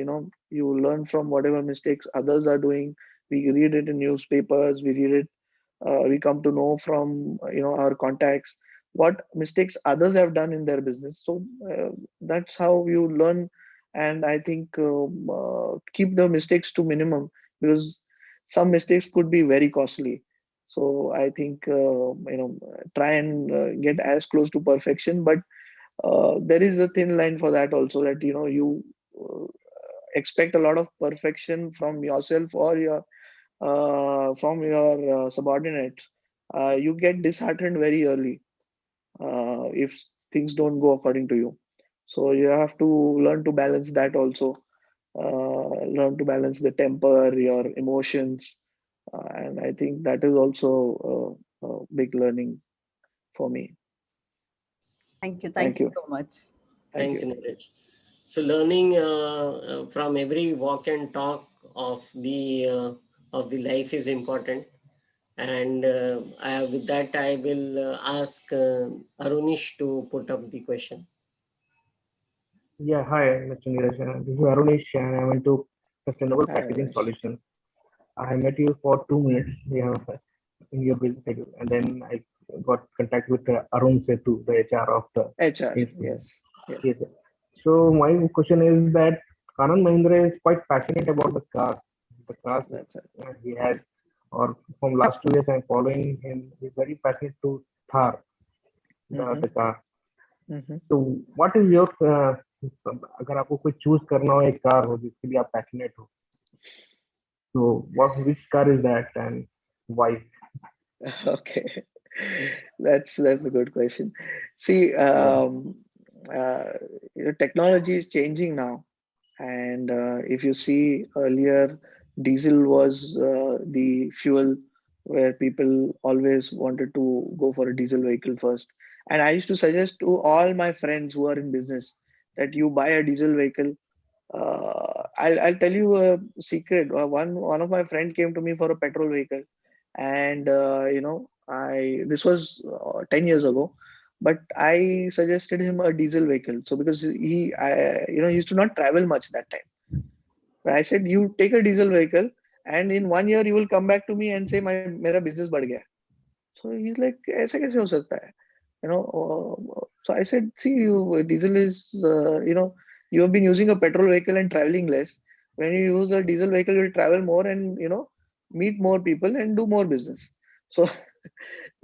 You learn from whatever mistakes others are doing. We read it in newspapers. We read it. We come to know from our contacts what mistakes others have done in their business. So that's how you learn. And I think keep the mistakes to minimum, because some mistakes could be very costly. So I think try and get as close to perfection, but there is a thin line for that also, that you uh, expect a lot of perfection from yourself or from your subordinates. You get disheartened very early if things don't go according to you. So you have to learn to balance that also. Learn to balance the temper, your emotions, and I think that is also a big learning for me. Thank you. Thank Thank you you. so much. Thank Thanks, you. Neeraj. So learning from every walk and talk of the life is important. And with that, I will ask Arunish to put up the question. Yeah, hi, Mr. Neeraj. This is Arunish, and I'm into sustainable Hi, packaging Ramesh. solutions. I met you for 2 minutes, in your business schedule, and then I got contact with Arun Setu, the HR of the. HR. Yes, Yes. Yes. yes. So my question is that Anand Mahindra is quite passionate about the cars. The cars That's it. he has, or from last 2 years I'm following him. He's very passionate to Thar, the car. तो what is your अगर आपको कोई choose करना हो एक car हो जिसके लिए आप पैशनेट हो तो which car is that and why? Okay, that's a good question. See, technology is changing now, and if you see earlier, diesel was the fuel where people always wanted to go for a diesel vehicle first. And I used to suggest to all my friends who are in business that you buy a diesel vehicle. I'll tell you a secret. One of my friend came to me for a petrol vehicle, and I this was 10 years ago, but I suggested him a diesel vehicle. So because he used to not travel much that time. But I said, you take a diesel vehicle, and in 1 year you will come back to me and say my मेरा business बढ़ गया. So he's like, ऐसा कैसे हो सकता है? So I said, see, diesel is, you have been using a petrol vehicle and traveling less. When you use a diesel vehicle, you'll travel more and, meet more people and do more business. So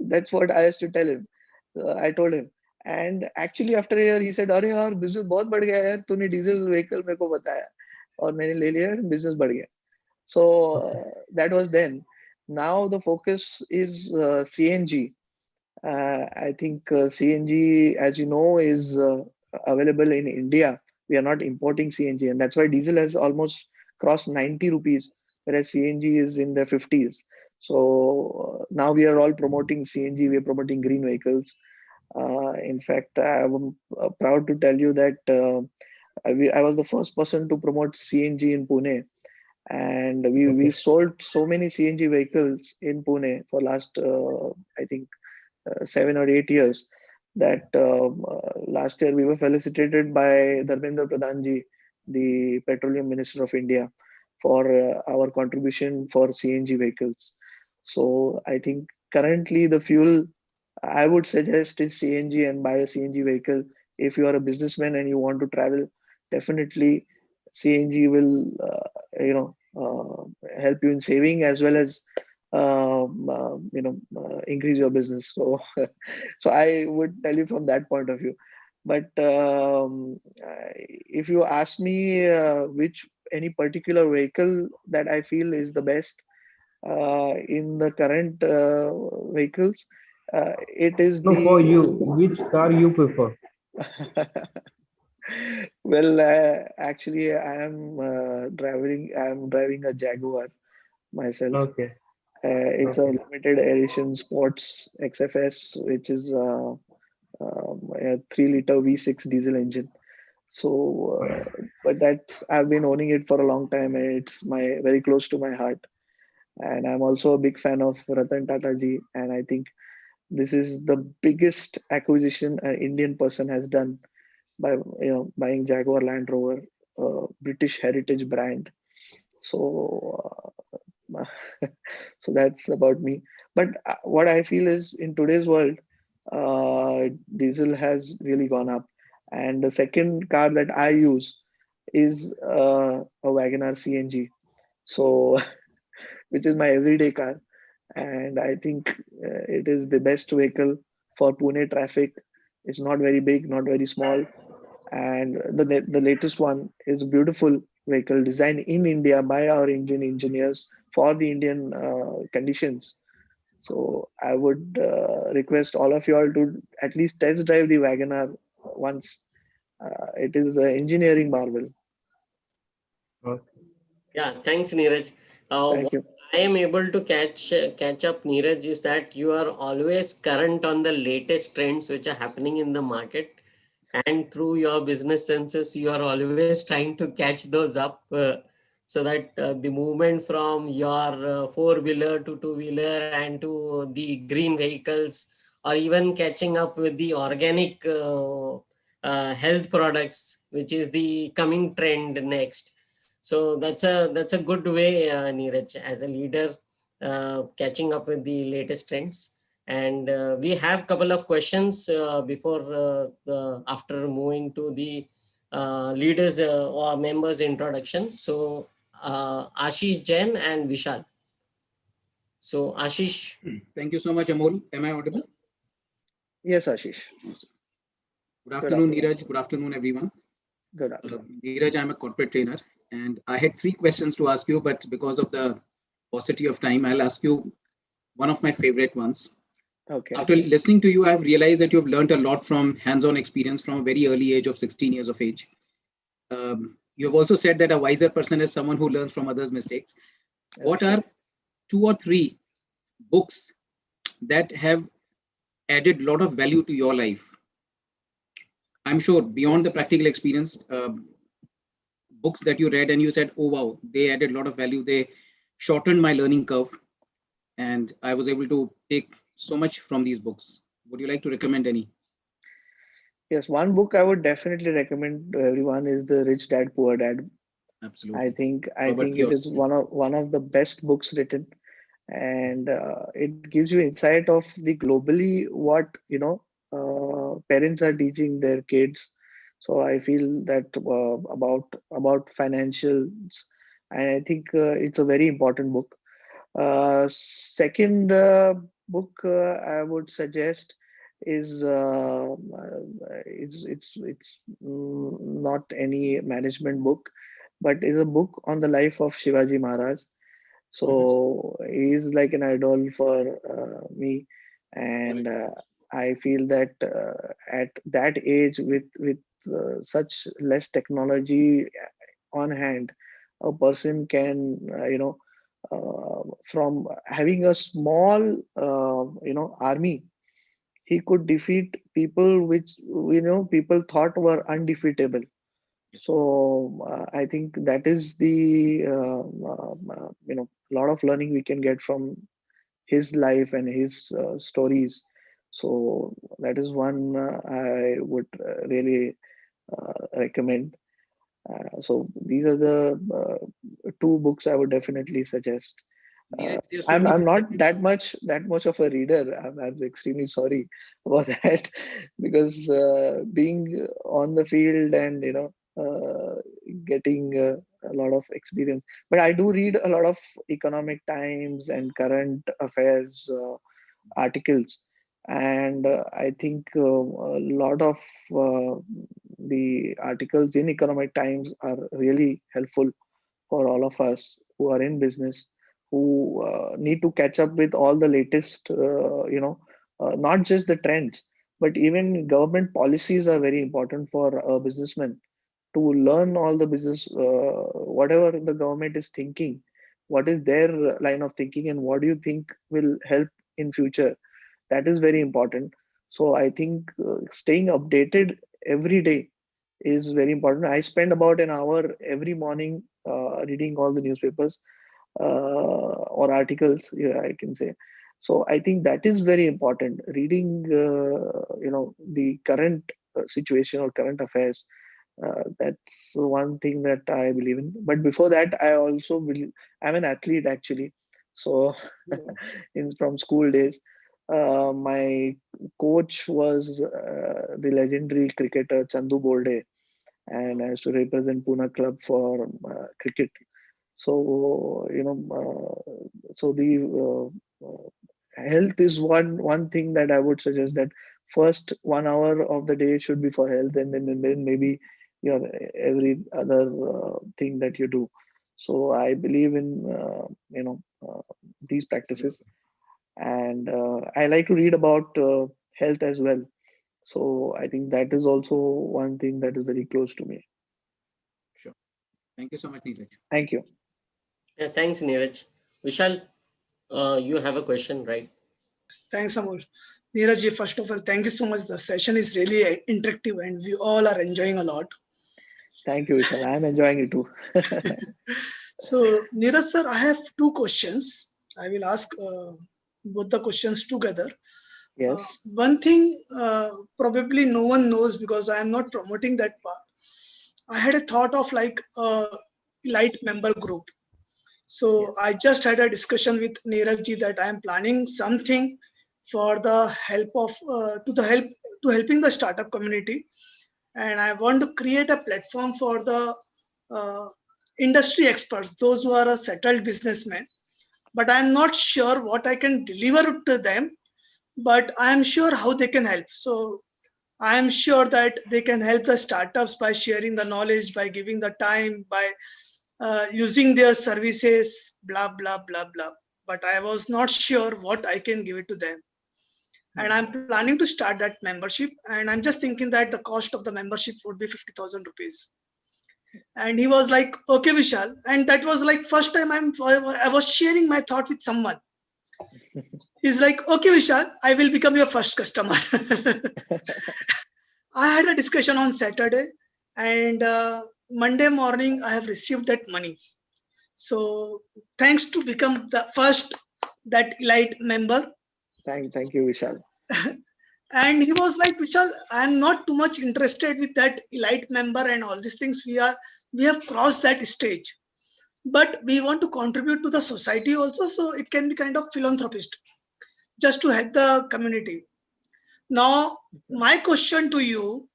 that's what I used to tell him. I told him. And actually after a year, he said, अरे यार business बहुत बढ़ गया यार, तूने diesel vehicle मेरे को बताया और मैंने ले लिया, business बढ़ गया. So that was then. Now the focus is CNG. I think CNG, as you know, is available in India. We are not importing CNG, and that's why diesel has almost crossed 90 rupees, whereas CNG is in the 50s. So now we are all promoting CNG. We are promoting green vehicles. In fact, I'm proud to tell you that I was the first person to promote CNG in Pune, and we sold so many CNG vehicles in Pune for last I think 7 or 8 years, that last year we were felicitated by Dharmendra Pradhanji, the Petroleum Minister of India, for our contribution for CNG vehicles. So I think currently the fuel I would suggest is CNG, and buy a CNG vehicle. If you are a businessman and you want to travel, definitely CNG will help you in saving as well as increase your business. So so I would tell you from that point of view. But if you ask me which any particular vehicle that I feel is the best in the current vehicles, it is No, for you, the which car you prefer? well, actually, I'm driving a Jaguar myself. Okay. It's a Okay. limited edition sports XFS, which is a 3-liter V6 diesel engine. So, but that I've been owning it for a long time, and it's very close to my heart. And I'm also a big fan of Ratan Tata ji, and I think this is the biggest acquisition an Indian person has done by buying Jaguar Land Rover, British heritage brand. So, so that's about me. But what I feel is in today's world, diesel has really gone up, and the second car that I use is a Wagoner CNG. So, which is my everyday car, and I think it is the best vehicle for Pune traffic. It's not very big, not very small, and the latest one is a beautiful vehicle designed in India by our Indian engineers for the Indian conditions. So I would request all of you all to at least test drive the Wagoner once. It is an engineering marvel. Yeah, thanks, Neeraj. Thank What you. I am able to catch up, Neeraj, is that you are always current on the latest trends which are happening in the market, and through your business senses, you are always trying to catch those up, so that the movement from your four-wheeler to two-wheeler and to the green vehicles, or even catching up with the organic health products, which is the coming trend next. So that's a good way, Neeraj, as a leader, catching up with the latest trends. And we have a couple of questions before after moving to the leaders or members introduction. So Ashish Jain and Vishal. So Ashish. Thank you so much, Amol. Am I audible? Yes, Ashish. Awesome. Good afternoon, Neeraj. Good afternoon, everyone. Good afternoon. Neeraj, I'm a corporate trainer, and I had 3 questions to ask you, but because of the paucity of time, I'll ask you one of my favorite ones. Okay. After listening to you, I've realized that you've learned a lot from hands-on experience from a very early age of 16 years of age. You have also said that a wiser person is someone who learns from others' mistakes. What are 2 or 3 books that have added a lot of value to your life? I'm sure beyond the practical experience, books that you read and you said, oh, wow, they added a lot of value. They shortened my learning curve, and I was able to take so much from these books. Would you like to recommend any? Yes, one book I would definitely recommend to everyone is The Rich Dad Poor Dad. Absolutely. I think it is one of the best books written, and it gives you insight of the globally what parents are teaching their kids. So I feel that about financials, and I think it's a very important book. Second book I would suggest is it's not any management book, but is a book on the life of Shivaji Maharaj. So he is like an idol for me, and I feel that at that age, with such less technology on hand, a person can from having a small army, he could defeat people which people thought were undefeatable. So I think that is the lot of learning we can get from his life and his stories. So that is one I would really recommend. So these are the 2 books I would definitely suggest. I'm not that much of a reader. I'm extremely sorry about that, because being on the field and getting a lot of experience. But I do read a lot of Economic Times and current affairs articles, and I think a lot of the articles in Economic Times are really helpful for all of us who are in business, who need to catch up with all the latest not just the trends, but even government policies are very important for a businessman to learn all the business, whatever the government is thinking, what is their line of thinking, and what do you think will help in future. That is very important. So I think staying updated every day is very important. I spend about an hour every morning reading all the newspapers or articles, yeah, I can say. So I think that is very important. Reading, the current situation or current affairs. That's one thing that I believe in. But before that, I also believe I'm an athlete actually. So in from school days, my coach was the legendary cricketer Chandu Borde, and I used to represent Pune club for cricket. So so the health is one thing that I would suggest, that first 1 hour of the day should be for health, and then maybe your every other thing that you do. So I believe in these practices, and I like to read about health as well. So I think that is also one thing that is very close to me. Sure. Thank you so much, Neeraj. Thank you. Yeah, thanks, Neeraj. Vishal, you have a question, right? Thanks, Amol. Neeraj ji, first of all, thank you so much. The session is really interactive and we all are enjoying a lot. Thank you, Vishal. I am enjoying it too. So, Neeraj sir, I have two questions. I will ask both the questions together. Yes. One thing probably no one knows because I am not promoting that part. I had a thought of like a elite member group. So I just had a discussion with Neeraj ji that I am planning something for the help of to helping the startup community, and I want to create a platform for the uh, industry experts, those who are a settled businessmen. But I'm not sure what I can deliver to them, but I am sure how they can help. So I am sure that they can help the startups by sharing the knowledge, by giving the time, by using their services, blah, blah, blah, blah. But I was not sure what I can give it to them. And I'm planning to start that membership. And I'm just thinking that the cost of the membership would be 50,000 rupees. And he was like, okay, Vishal. And that was like first time I was sharing my thought with someone. He's like, okay, Vishal, I will become your first customer. I had a discussion on Saturday, and Monday morning I have received that money. So thanks to become the first that elite member. Thank you, Vishal. And he was like, Vishal, I'm not too much interested with that elite member and all these things. We have crossed that stage, but we want to contribute to the society also. So it can be kind of philanthropist, just to help the community. Now, my question to you: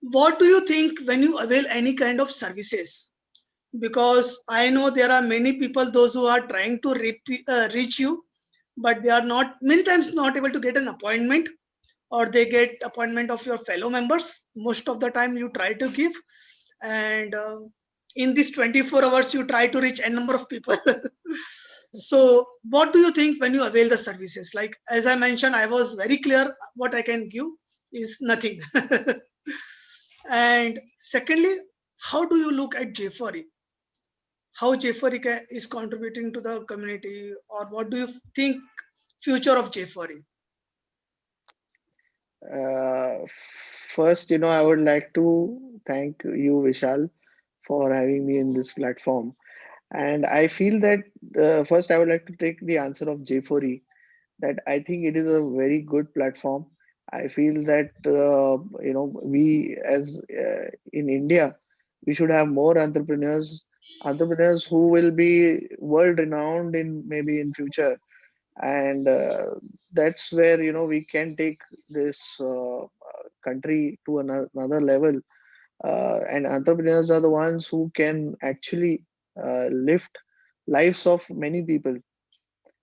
what do you think when you avail any kind of services? Because I know there are many people, those who are trying to reach you, but they are not many times not able to get an appointment, or they get appointment of your fellow members. Most of the time you try to give, and in this 24 hours you try to reach a number of people. So what do you think when you avail the services? Like, as I mentioned, I was very clear what I can give is nothing. And secondly, how do you look at J4E? How J4E is contributing to the community, or what do you think future of J4E? Uh, First, I would like to thank you, Vishal, for having me in this platform. And I feel that first, I would like to take the answer of J4E, that I think it is a very good platform. I feel that we as in India, we should have more entrepreneurs who will be world renowned in maybe in future, and that's where we can take this country to another level. And entrepreneurs are the ones who can actually lift lives of many people.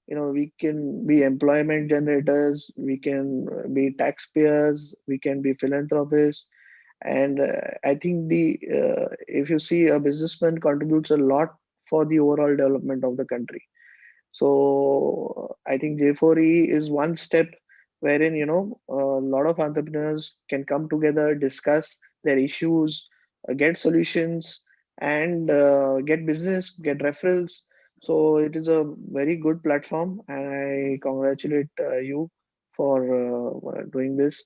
We can be employment generators, we can be taxpayers, we can be philanthropists. And I think the if you see, a businessman contributes a lot for the overall development of the country. So I think J4E is one step wherein a lot of entrepreneurs can come together, discuss their issues, get solutions, and get business, get referrals. So it is a very good platform, and I congratulate you for doing this.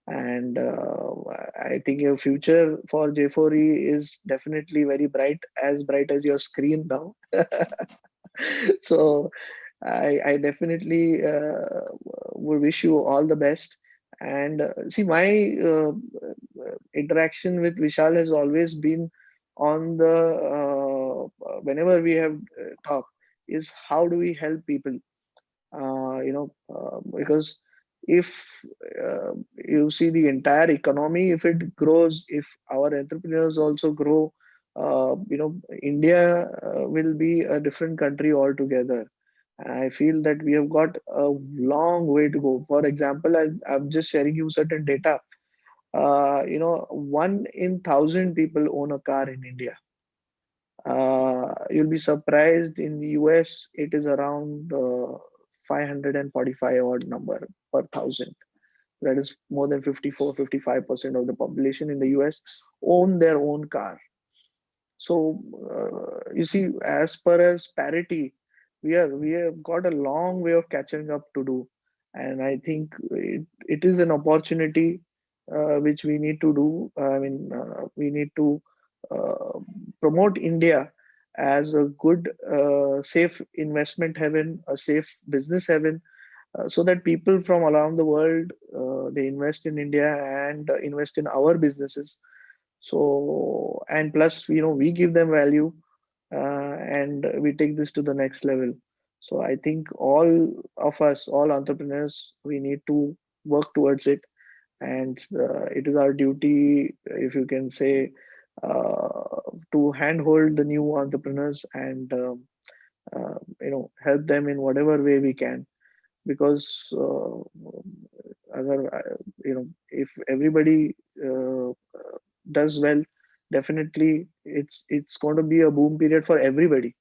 And I think your future for J4E is definitely very bright as your screen now. So I definitely would wish you all the best. And see, my interaction with Vishal has always been on the whenever we have talked is how do we help people, because if you see the entire economy, if it grows, if our entrepreneurs also grow, India will be a different country altogether. And I feel that we have got a long way to go. For example, I'm just sharing you certain data. 1 in 1,000 people own a car in India. You'll be surprised, in the US, it is around 545 odd number per thousand. That is more than 54-55% of the population in the US own their own car. So you see, as per as parity, we have got a long way of catching up to do, and I think it is an opportunity which we need to do. I mean, we need to uh, promote India as a good, safe investment haven, a safe business haven, so that people from around the world they invest in India and invest in our businesses. So, and plus, we give them value, and we take this to the next level. So I think all of us, all entrepreneurs, we need to work towards it. And it is our duty, if you can say, to handhold the new entrepreneurs and help them in whatever way we can. Because if everybody does well, definitely it's going to be a boom period for everybody.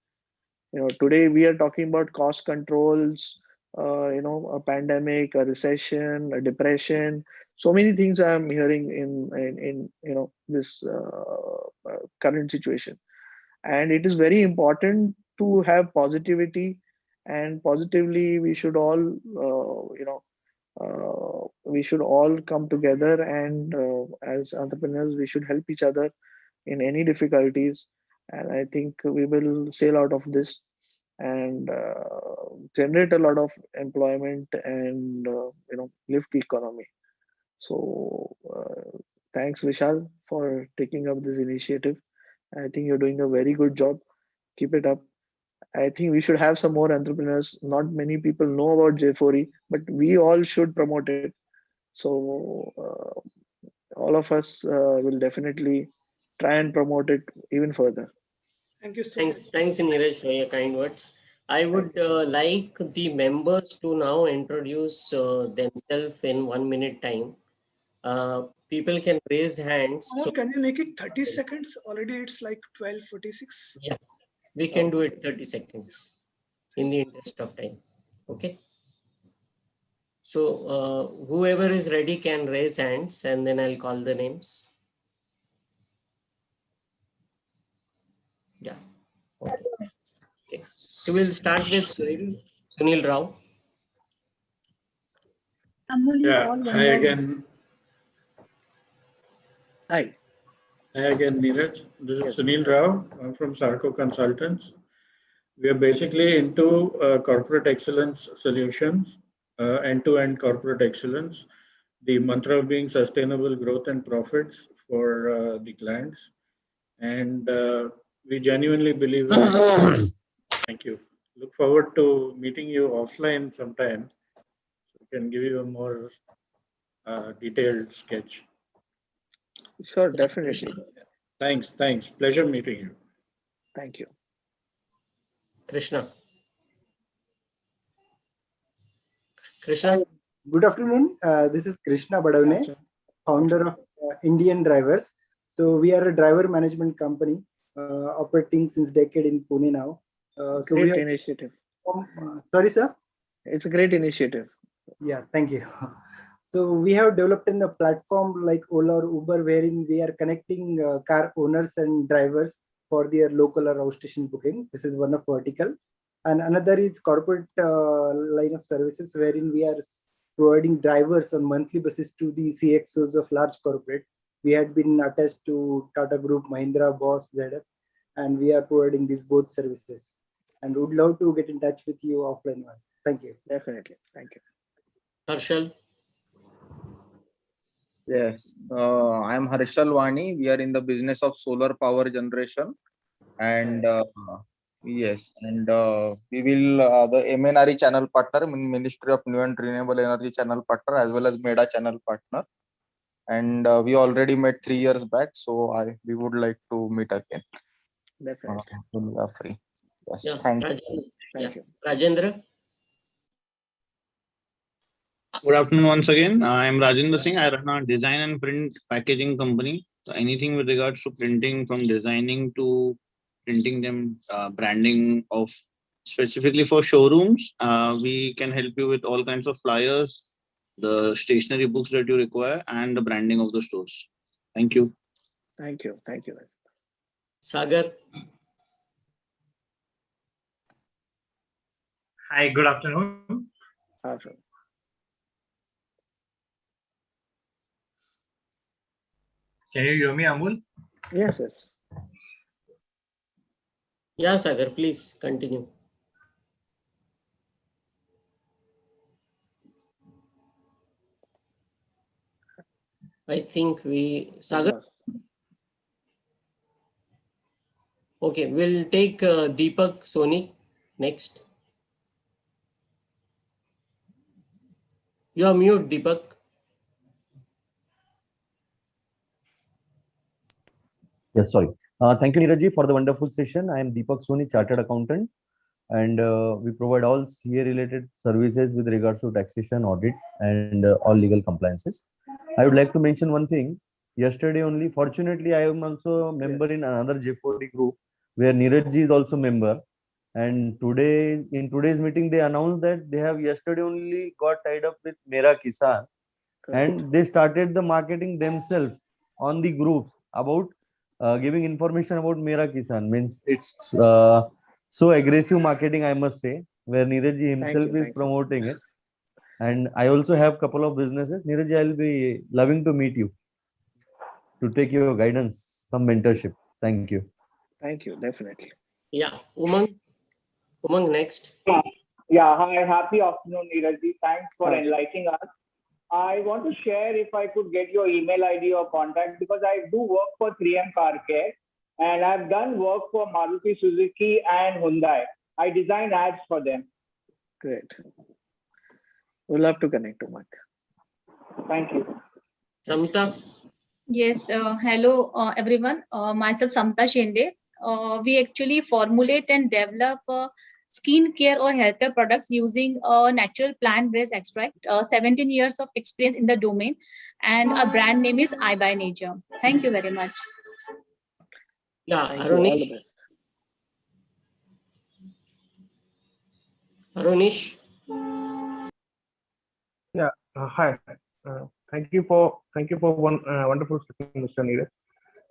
Today we are talking about cost controls, a pandemic, a recession, a depression, so many things I'm hearing in this current situation. And it is very important to have positivity, and positively we should all we should all come together, and as entrepreneurs we should help each other in any difficulties. And I think we will sail out of this and generate a lot of employment and lift the economy. So thanks, Vishal, for taking up this initiative. I think you're doing a very good job. Keep it up. I think we should have some more entrepreneurs. Not many people know about J4E, but we all should promote it. So all of us will definitely try and promote it even further. Thank you so much. Thanks, Neeraj, for your kind words. I would like the members to now introduce themselves in 1 minute time. People can raise hands. So, Can you make it 30 seconds? Already it's like 12:46. yeah, we can do it 30 seconds in the interest of time. Okay. So whoever is ready can raise hands, and then I'll call the names. Yeah. Okay. So we'll start with Sunil Rao. Yeah. Hi again. Hi. Hi again, Neeraj. This is Sunil Rao. I'm from Sarco Consultants. We are basically into corporate excellence solutions, end-to-end corporate excellence. The mantra being sustainable growth and profits for the clients. And we genuinely believe in it. Thank you. Look forward to meeting you offline sometime. So we can give you a more detailed sketch. Sure, definitely. Thanks. Pleasure meeting you. Thank you. Krishna. Hi, good afternoon. This is Krishna Badavane, founder of Indian Drivers. So we are a driver management company operating since decade in Pune now. Great initiative. Sorry, sir? It's a great initiative. Yeah, thank you. So we have developed a platform like Ola or Uber, wherein we are connecting car owners and drivers for their local or outstation booking. This is one of vertical. And another is corporate line of services, wherein we are providing drivers on monthly basis to the CXOs of large corporate. We had been attached to Tata Group, Mahindra, Boss, ZF, and we are providing these both services. And would love to get in touch with you offline once. Thank you. Definitely. Thank you. Harshal. Yes, I'm Harshal Wani. We are in the business of solar power generation, and yes, and we will the MNRE channel partner, Ministry of New and Renewable Energy channel partner, as well as MEDA channel partner. And we already met 3 years back, so we would like to meet again. Definitely. We are free. Yes, Yeah, thank you. Thank you. Rajendra. Good afternoon once again. I am Rajendra Singh. I run a design and print packaging company. So anything with regards to printing, from designing to printing them, branding of specifically for showrooms, we can help you with all kinds of flyers, the stationery books that you require, and the branding of the stores. Thank you. Thank you. Thank you. Sagar. Hi, good afternoon. Awesome. Can you hear me, Amul? Yes, yes. Yeah, Sagar, please continue. I think Sagar. Okay, we'll take Deepak Soni next. You are mute, Deepak. Yes, sorry. Thank you, Neeraj ji, for the wonderful session. I am Deepak Soni, Chartered Accountant, and we provide all CA-related services with regards to taxation, audit, and all legal compliances. I would like to mention one thing. Yesterday only, fortunately, I am also a member in another J4E group where Neeraj ji is also member. And today, in today's meeting, they announced that they have yesterday only got tied up with Mera Kisan, and they started the marketing themselves on the groups about giving information about Mera Kisan. Means it's so aggressive marketing, I must say, where Neeraj ji himself is promoting it. And I also have couple of businesses. Neeraj ji, I'll be loving to meet you to take your guidance, some mentorship. Thank you. Thank you. Definitely. Yeah, Umang. Umang next. Yeah, hi, happy afternoon, Neeraj ji. Thanks for enlightening us. I want to share if I could get your email ID or contact, because I do work for 3M Car Care and I've done work for Maruti Suzuki and Hyundai. I design ads for them. Great. We'll love to connect to Mark. Thank you. Samta. Yes, hello everyone. Myself Samta Shende. We actually formulate and develop skin care or healthcare products using a natural plant-based extract. 17 years of experience in the domain, and our brand name is I by Nature. Thank you very much. Yeah, Thank you. All the best. Arunish. Yeah. Hi. Thank you for one wonderful session, Mr. Neeraj.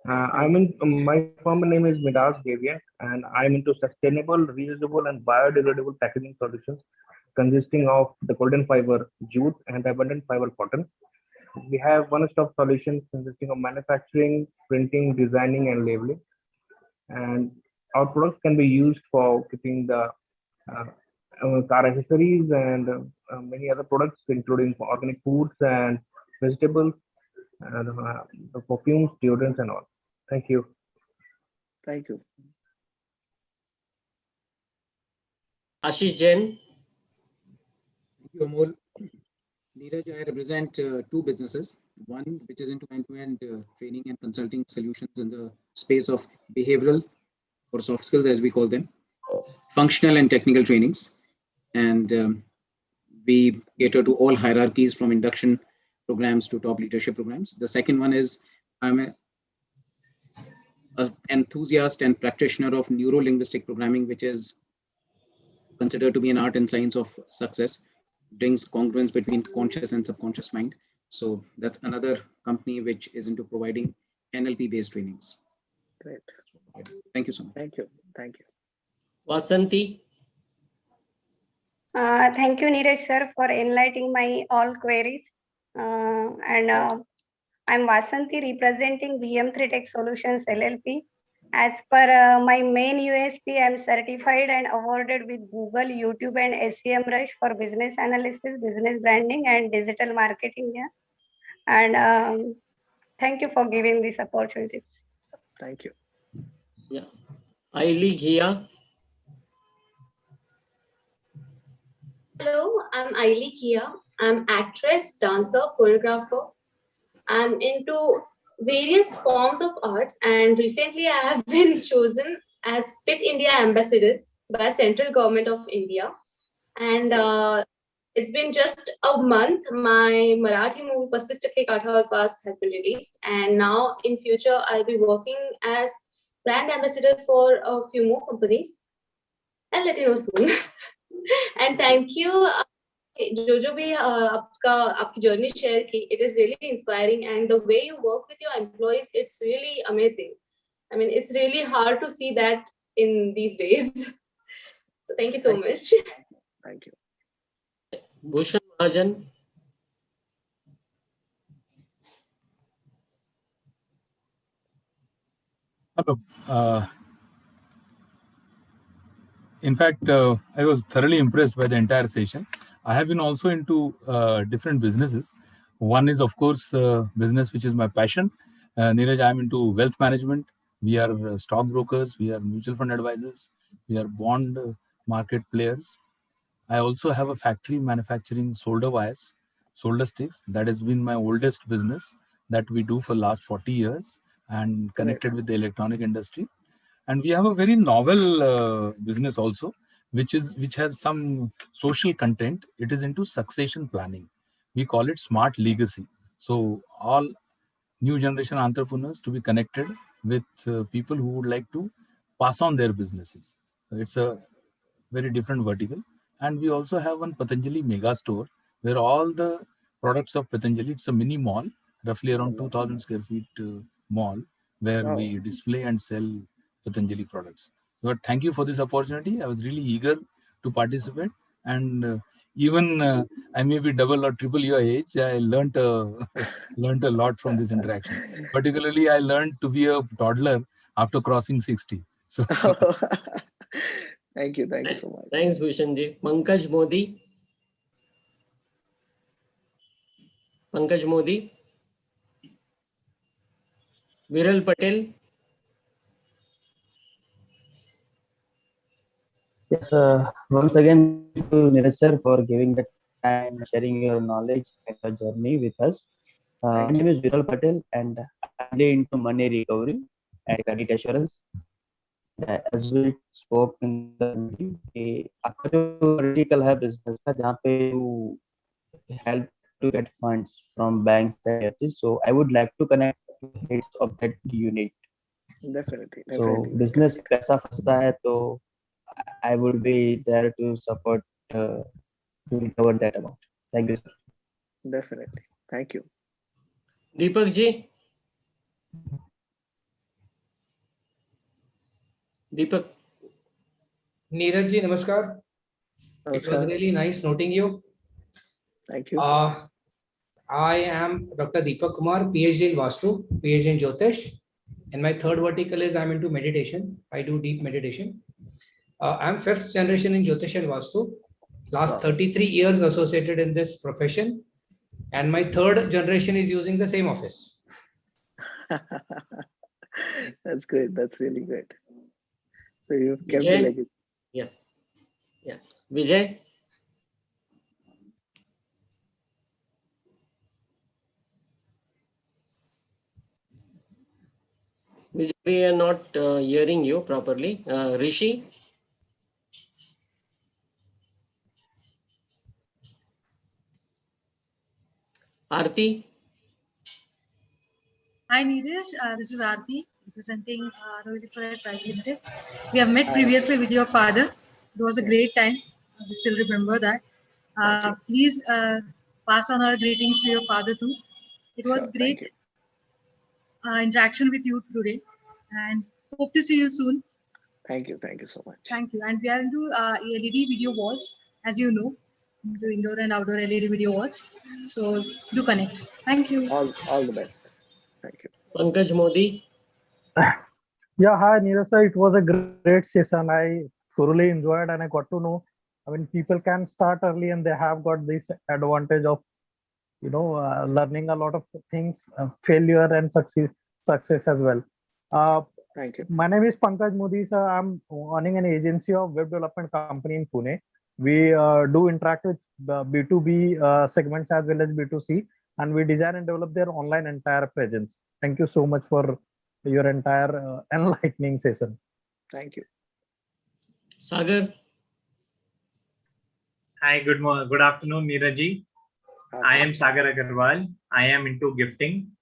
My firm name is Behaviour, and I'm into sustainable, reusable, and biodegradable packaging solutions consisting of the golden fiber jute and abundant fiber cotton. We have one-stop solutions consisting of manufacturing, printing, designing, and labeling. And our products can be used for keeping the car accessories and many other products, including organic foods and vegetables, and the perfumes, deodorants, and all. Thank you. Thank you. Ashish Jain. Thank you, Amol. Neeraj, I represent two businesses. One which is into end-to-end training and consulting solutions in the space of behavioral or soft skills, as we call them, functional and technical trainings. And we cater to all hierarchies from induction programs to top leadership programs. The second one is I'm an enthusiast and practitioner of neuro-linguistic programming, which is considered to be an art and science of success, brings congruence between conscious and subconscious mind. So that's another company which is into providing NLP-based trainings. Great. Thank you so much. Thank you. Thank you. Vasanti. Thank you, Neeraj sir, for enlightening my all queries. I'm Vasanti representing VM3 Tech Solutions LLP. As per my main USP, I'm certified and awarded with Google, YouTube, and SEMrush for business analysis, business branding, and digital marketing. Yeah. And thank you for giving these opportunities. Thank you. Yeah. Aili Ghia. Hello, I'm Aili Kia. I'm actress, dancer, choreographer. I'm into various forms of arts, and recently I have been chosen as Fit India Ambassador by Central Government of India. And it's been just a month. My Marathi movie Pasist Ke Kathar Pass has been released, and now in future I'll be working as brand ambassador for a few more companies. I'll let you know soon. And thank you. जो भी आपकी journey share की, it is really inspiring, and the way you work with your employees, it's really amazing. I mean, it's really hard to see that in these days. So thank you so much. Thank you. Bhushan Mahajan. Hello. In fact, I was thoroughly impressed by the entire session. I have been also into different businesses. One is, of course, business which is my passion. Neeraj, I'm into wealth management. We are stockbrokers. We are mutual fund advisors. We are bond market players. I also have a factory manufacturing solder wires, solder sticks. That has been my oldest business that we do for last 40 years and connected with the electronic industry. And we have a very novel business also, which has some social content. It is into succession planning. We call it smart legacy. So all new generation entrepreneurs to be connected with people who would like to pass on their businesses. It's a very different vertical. And we also have one Patanjali mega store where all the products of Patanjali, it's a mini mall, roughly around 2000 square feet mall, where we display and sell Patanjali products. But thank you for this opportunity. I was really eager to participate, and even I may be double or triple your age. I learned learned a lot from this interaction. Particularly, I learned to be a toddler after crossing 60. So thank you so much. Thanks, Bhushanji. Pankaj Modi. Pankaj Modi. Viral Patel. Yes, once again, thank you, Neeraj sir, for giving the time, sharing your knowledge and your journey with us. My name is Viral Patel, and I'm really into money recovery and credit assurance. As we spoke in the meeting, आपका जो vertical है business का, जहाँ पे you help to get funds from banks and churches. So I would like to connect with heads of that unit. Definitely. So business कैसा फंसता है, तो I would be there to support to recover that amount. Thank you, sir. Definitely. Thank you. Deepak ji. Deepak. Neeraj ji, namaskar. It was really nice noting you. Thank you. I am Dr. Deepak Kumar, PhD in Vastu, PhD in Jyotish, and my third vertical is I'm into meditation. I do deep meditation. I'm fifth generation in Jyotish and Vastu. Last 33 years associated in this profession, and my third generation is using the same office. That's great. That's really great. So you've kept the legacy. Yes. Yeah. Vijay. Vijay, we are not hearing you properly. Rishi. Aarti. Hi Neeraj, this is Aarti representing Rohit Private Limited. We have met previously with your father. It was a great time. I still remember that. Please pass on our greetings to your father too. It was great interaction with you today, and hope to see you soon. Thank you so much. Thank you. And we are into LED video walls as you know, into indoor and outdoor LED video walls. So do connect. Thank you. All the best. Thank you. Pankaj Modi. Yeah, hi Neeraj sir. It was a great session. I thoroughly enjoyed and I got to know. I mean, people can start early and they have got this advantage of learning a lot of things, failure and success as well. Uh, Thank you. My name is Pankaj Modi, sir. I'm owning an agency of web development company in Pune. We do interact with the B2B segments as well as B2C, and we design and develop their online entire presence. Thank you so much for your entire enlightening session. Thank you. Sagar. Hi, good afternoon, Neeraj. I am Sagar Agarwal. I am into gifting.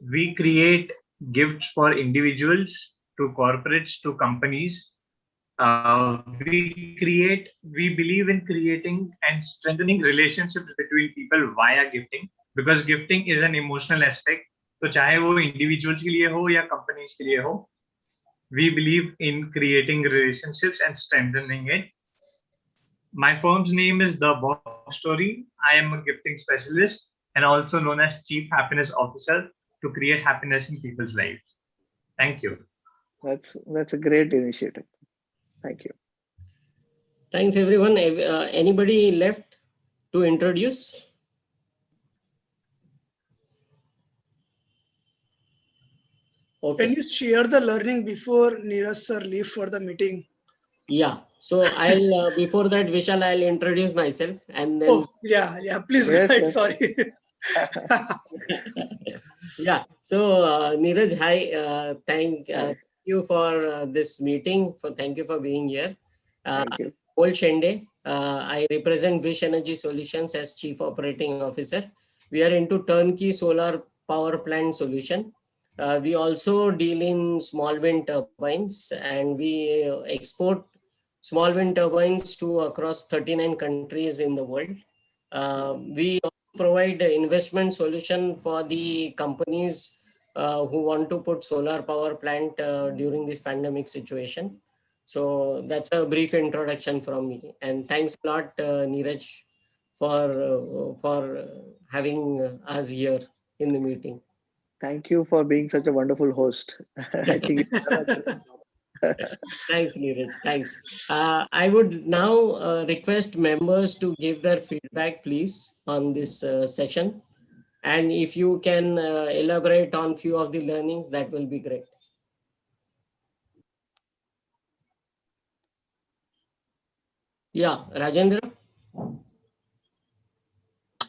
We create gifts for individuals, to corporates, to companies. We believe in creating and strengthening relationships between people via gifting, because gifting is an emotional aspect. So चाहे वो individuals के लिए हो या companies के लिए हो, we believe in creating relationships and strengthening it. My firm's name is The Bob Story. I am a gifting specialist and also known as Chief Happiness Officer to create happiness in people's lives. Thank you. That's a great initiative. Thank you. Thanks, everyone. Anybody left to introduce? Okay. Can you share the learning before Neeraj sir leave for the meeting? Yeah. So I'll before that, Vishal, I'll introduce myself and then. Oh, yeah. Please go ahead. Sorry. Yeah. So Neeraj, hi. Thank you for this meeting. Thank you for being here. Thank you. Paul Shende. I represent Wish Energy Solutions as Chief Operating Officer. We are into turnkey solar power plant solution. We also deal in small wind turbines, and we export small wind turbines to across 39 countries in the world. We also provide investment solution for the companies who want to put solar power plant during this pandemic situation. So that's a brief introduction from me. And thanks a lot, Neeraj, for having us here in the meeting. Thank you for being such a wonderful host. I think Thanks, Neeraj. Thanks. I would now request members to give their feedback, please, on this session. And if you can elaborate on few of the learnings, that will be great. Yeah, Rajendra.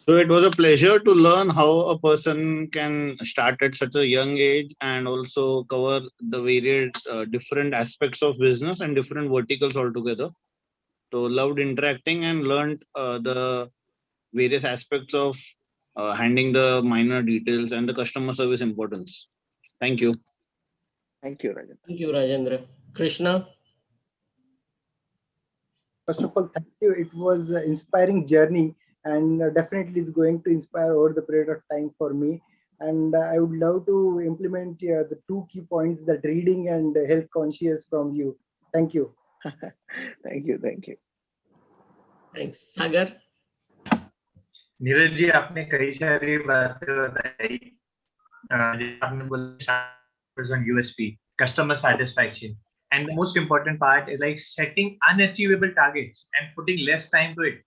So it was a pleasure to learn how a person can start at such a young age and also cover the various different aspects of business and different verticals altogether. So loved interacting and learned the various aspects of handling the minor details and the customer service importance. Thank you. Thank you, Rajendra. Thank you, Rajendra. Krishna. First of all, thank you. It was an inspiring journey, and definitely is going to inspire over the period of time for me. And I would love to implement the two key points, that reading and health conscious from you. Thank you. Thank you. Thank you. Thanks. Sagar. Neeraj ji, आपने कई सारी बातें बताई. आपने बोला USP, customer satisfaction, and the most important part is like setting unachievable targets and putting less time to it.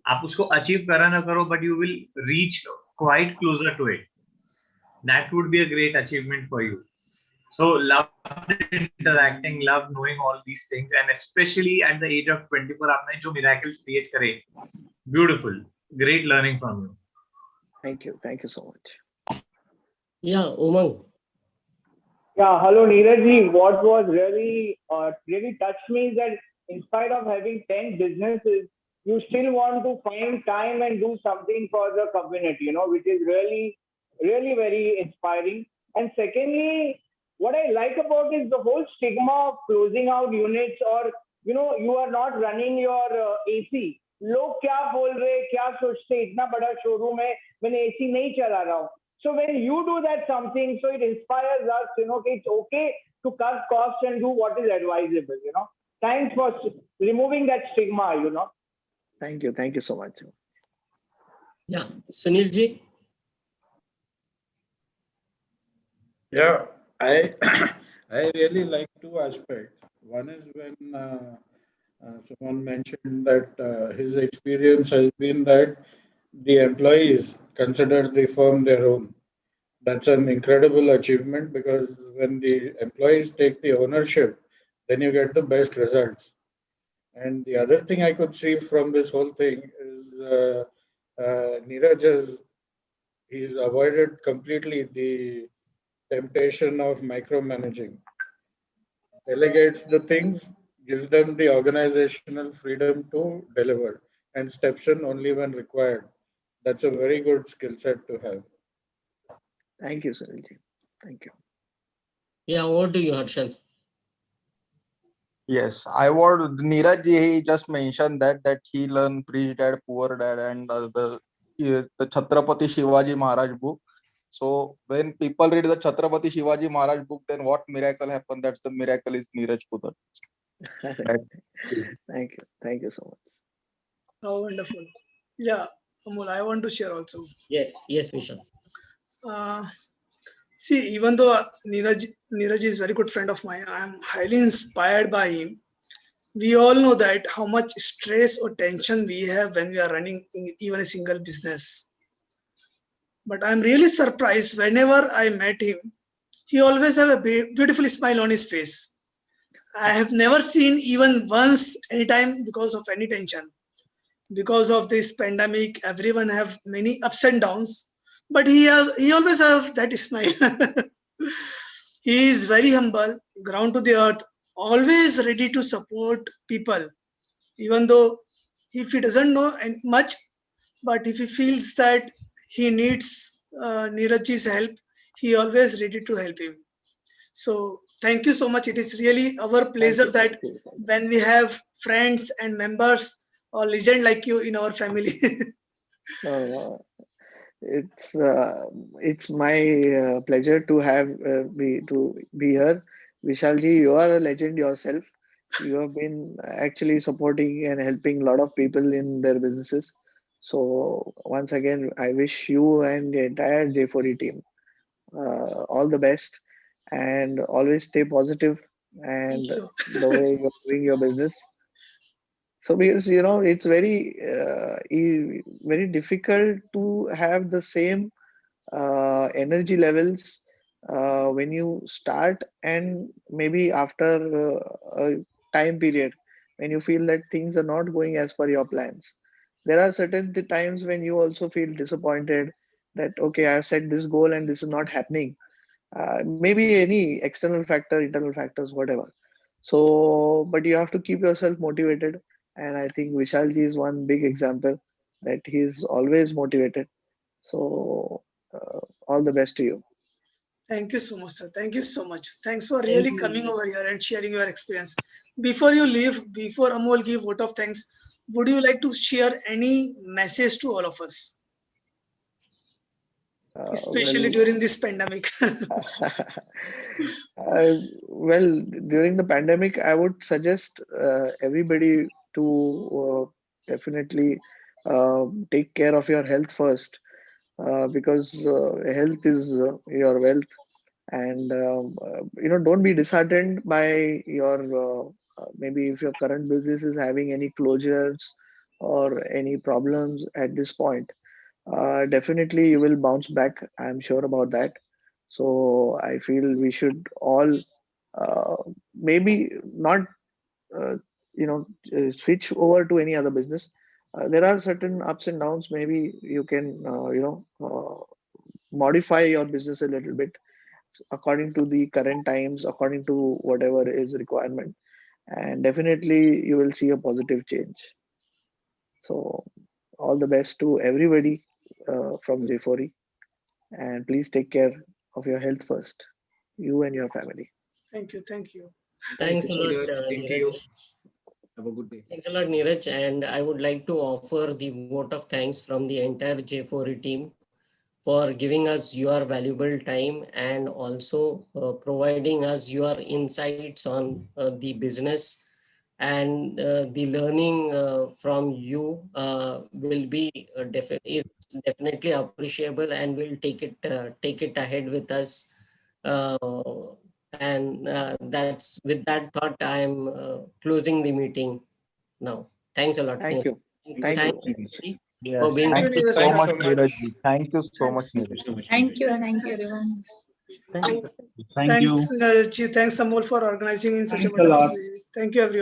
आप उसको achieve करा ना करो, but you will reach quite closer to it. That would be a great achievement for you. So love interacting, love knowing all these things, and especially at the age of 24, आपने जो miracles create करे, beautiful, great learning from you. Thank you. Thank you so much. Yeah, Umang. Yeah, hello Neeraj. What was really touched me is that in spite of having 10 businesses, you still want to find time and do something for the community, which is really very inspiring. And secondly, what I like about is the whole stigma of closing out units, or you are not running your AC. लोग क्या बोल रहे, क्या सोचते, इतना बड़ा showroom है, मैंने AC नहीं चला रहा हूँ. So when you do that something, so it inspires us, it's okay to cut costs and do what is advisable, Thanks for removing that stigma, Thank you. Thank you so much. Yeah, Sunilji. Yeah, I I really like two aspects. One is when someone mentioned that his experience has been that the employees consider the firm their own. That's an incredible achievement because when the employees take the ownership, then you get the best results. And the other thing I could see from this whole thing is Neeraj has he's avoided completely the temptation of micromanaging. Delegates the things, gives them the organizational freedom to deliver, and steps in only when required. That's a very good skill set to have. Thank you, Sunilji. Thank you. Yeah, what do you, Harshal? Yes, I would. Neeraj ji, he just mentioned that he learned Rich Dad Poor Dad and the Chhatrapati Shivaji Maharaj book. So when people read the Chhatrapati Shivaji Maharaj book, then what miracle happened? That's the miracle is Neeraj Kudale. Thank you. Thank you so much. How wonderful. Yeah, Amol, I want to share also. Yes, Vishal. See, even though Neeraj is a very good friend of mine, I am highly inspired by him. We all know that how much stress or tension we have when we are running even a single business. But I'm really surprised whenever I met him, he always have a beautiful smile on his face. I have never seen even once anytime because of any tension. Because of this pandemic, everyone have many ups and downs, but he always have that smile. He is very humble, ground to the earth, always ready to support people, even though if he doesn't know much, but if he feels that he needs Neeraj's help, he always ready to help him. So thank you so much. It is really our pleasure that when we have friends and members or legend like you in our family. It's my pleasure to have be here. Vishalji, you are a legend yourself. You have been actually supporting and helping a lot of people in their businesses. So once again, I wish you and the entire J4E team all the best, and always stay positive and the way you're doing your business. So because it's very difficult to have the same energy levels when you start and maybe after a time period when you feel that things are not going as per your plans. There are certain times when you also feel disappointed that okay, I've set this goal and this is not happening. Maybe any external factor, internal factors, whatever. So, but you have to keep yourself motivated. And I think Vishalji is one big example that he's always motivated. So, all the best to you. Thank you so much, sir. Thank you so much. Thanks for Thank really you. coming over here and sharing your experience. Before you leave, before Amol give vote of thanks, would you like to share any message to all of us, especially during this pandemic? Well, during the pandemic, I would suggest everybody to definitely take care of your health first, because health is your wealth. And don't be disheartened by your maybe if your current business is having any closures or any problems at this point. Definitely you will bounce back, I'm sure about that. So I feel we should all uh, maybe not uh, switch over to any other business. There are certain ups and downs. Maybe you can modify your business a little bit according to the current times, according to whatever is requirement, and definitely you will see a positive change. So all the best to everybody from J4E, and please take care of your health first, you and your family. Thank you. Thank you. Thanks a lot, Same to you. Neeraj. Have a good day. Thanks a lot, Neeraj. And I would like to offer the vote of thanks from the entire J4E team for giving us your valuable time and also providing us your insights on the business and the learning from you will be is definitely appreciable, and we'll take it ahead with us. And that's with that thought, I'm closing the meeting now. Thanks a lot. Thank you. Thank Thank you you. for Yes, being. thank you so much, Neeraj. Thank you so much, Thanks. Neeraj. Thank you. Thanks. Thank you, everyone. Thank you, sir. Thank you. Thanks, Neeraj ji. Thanks, Amol, for organizing in such a Thanks a wonderful lot. way. Thank you, everyone.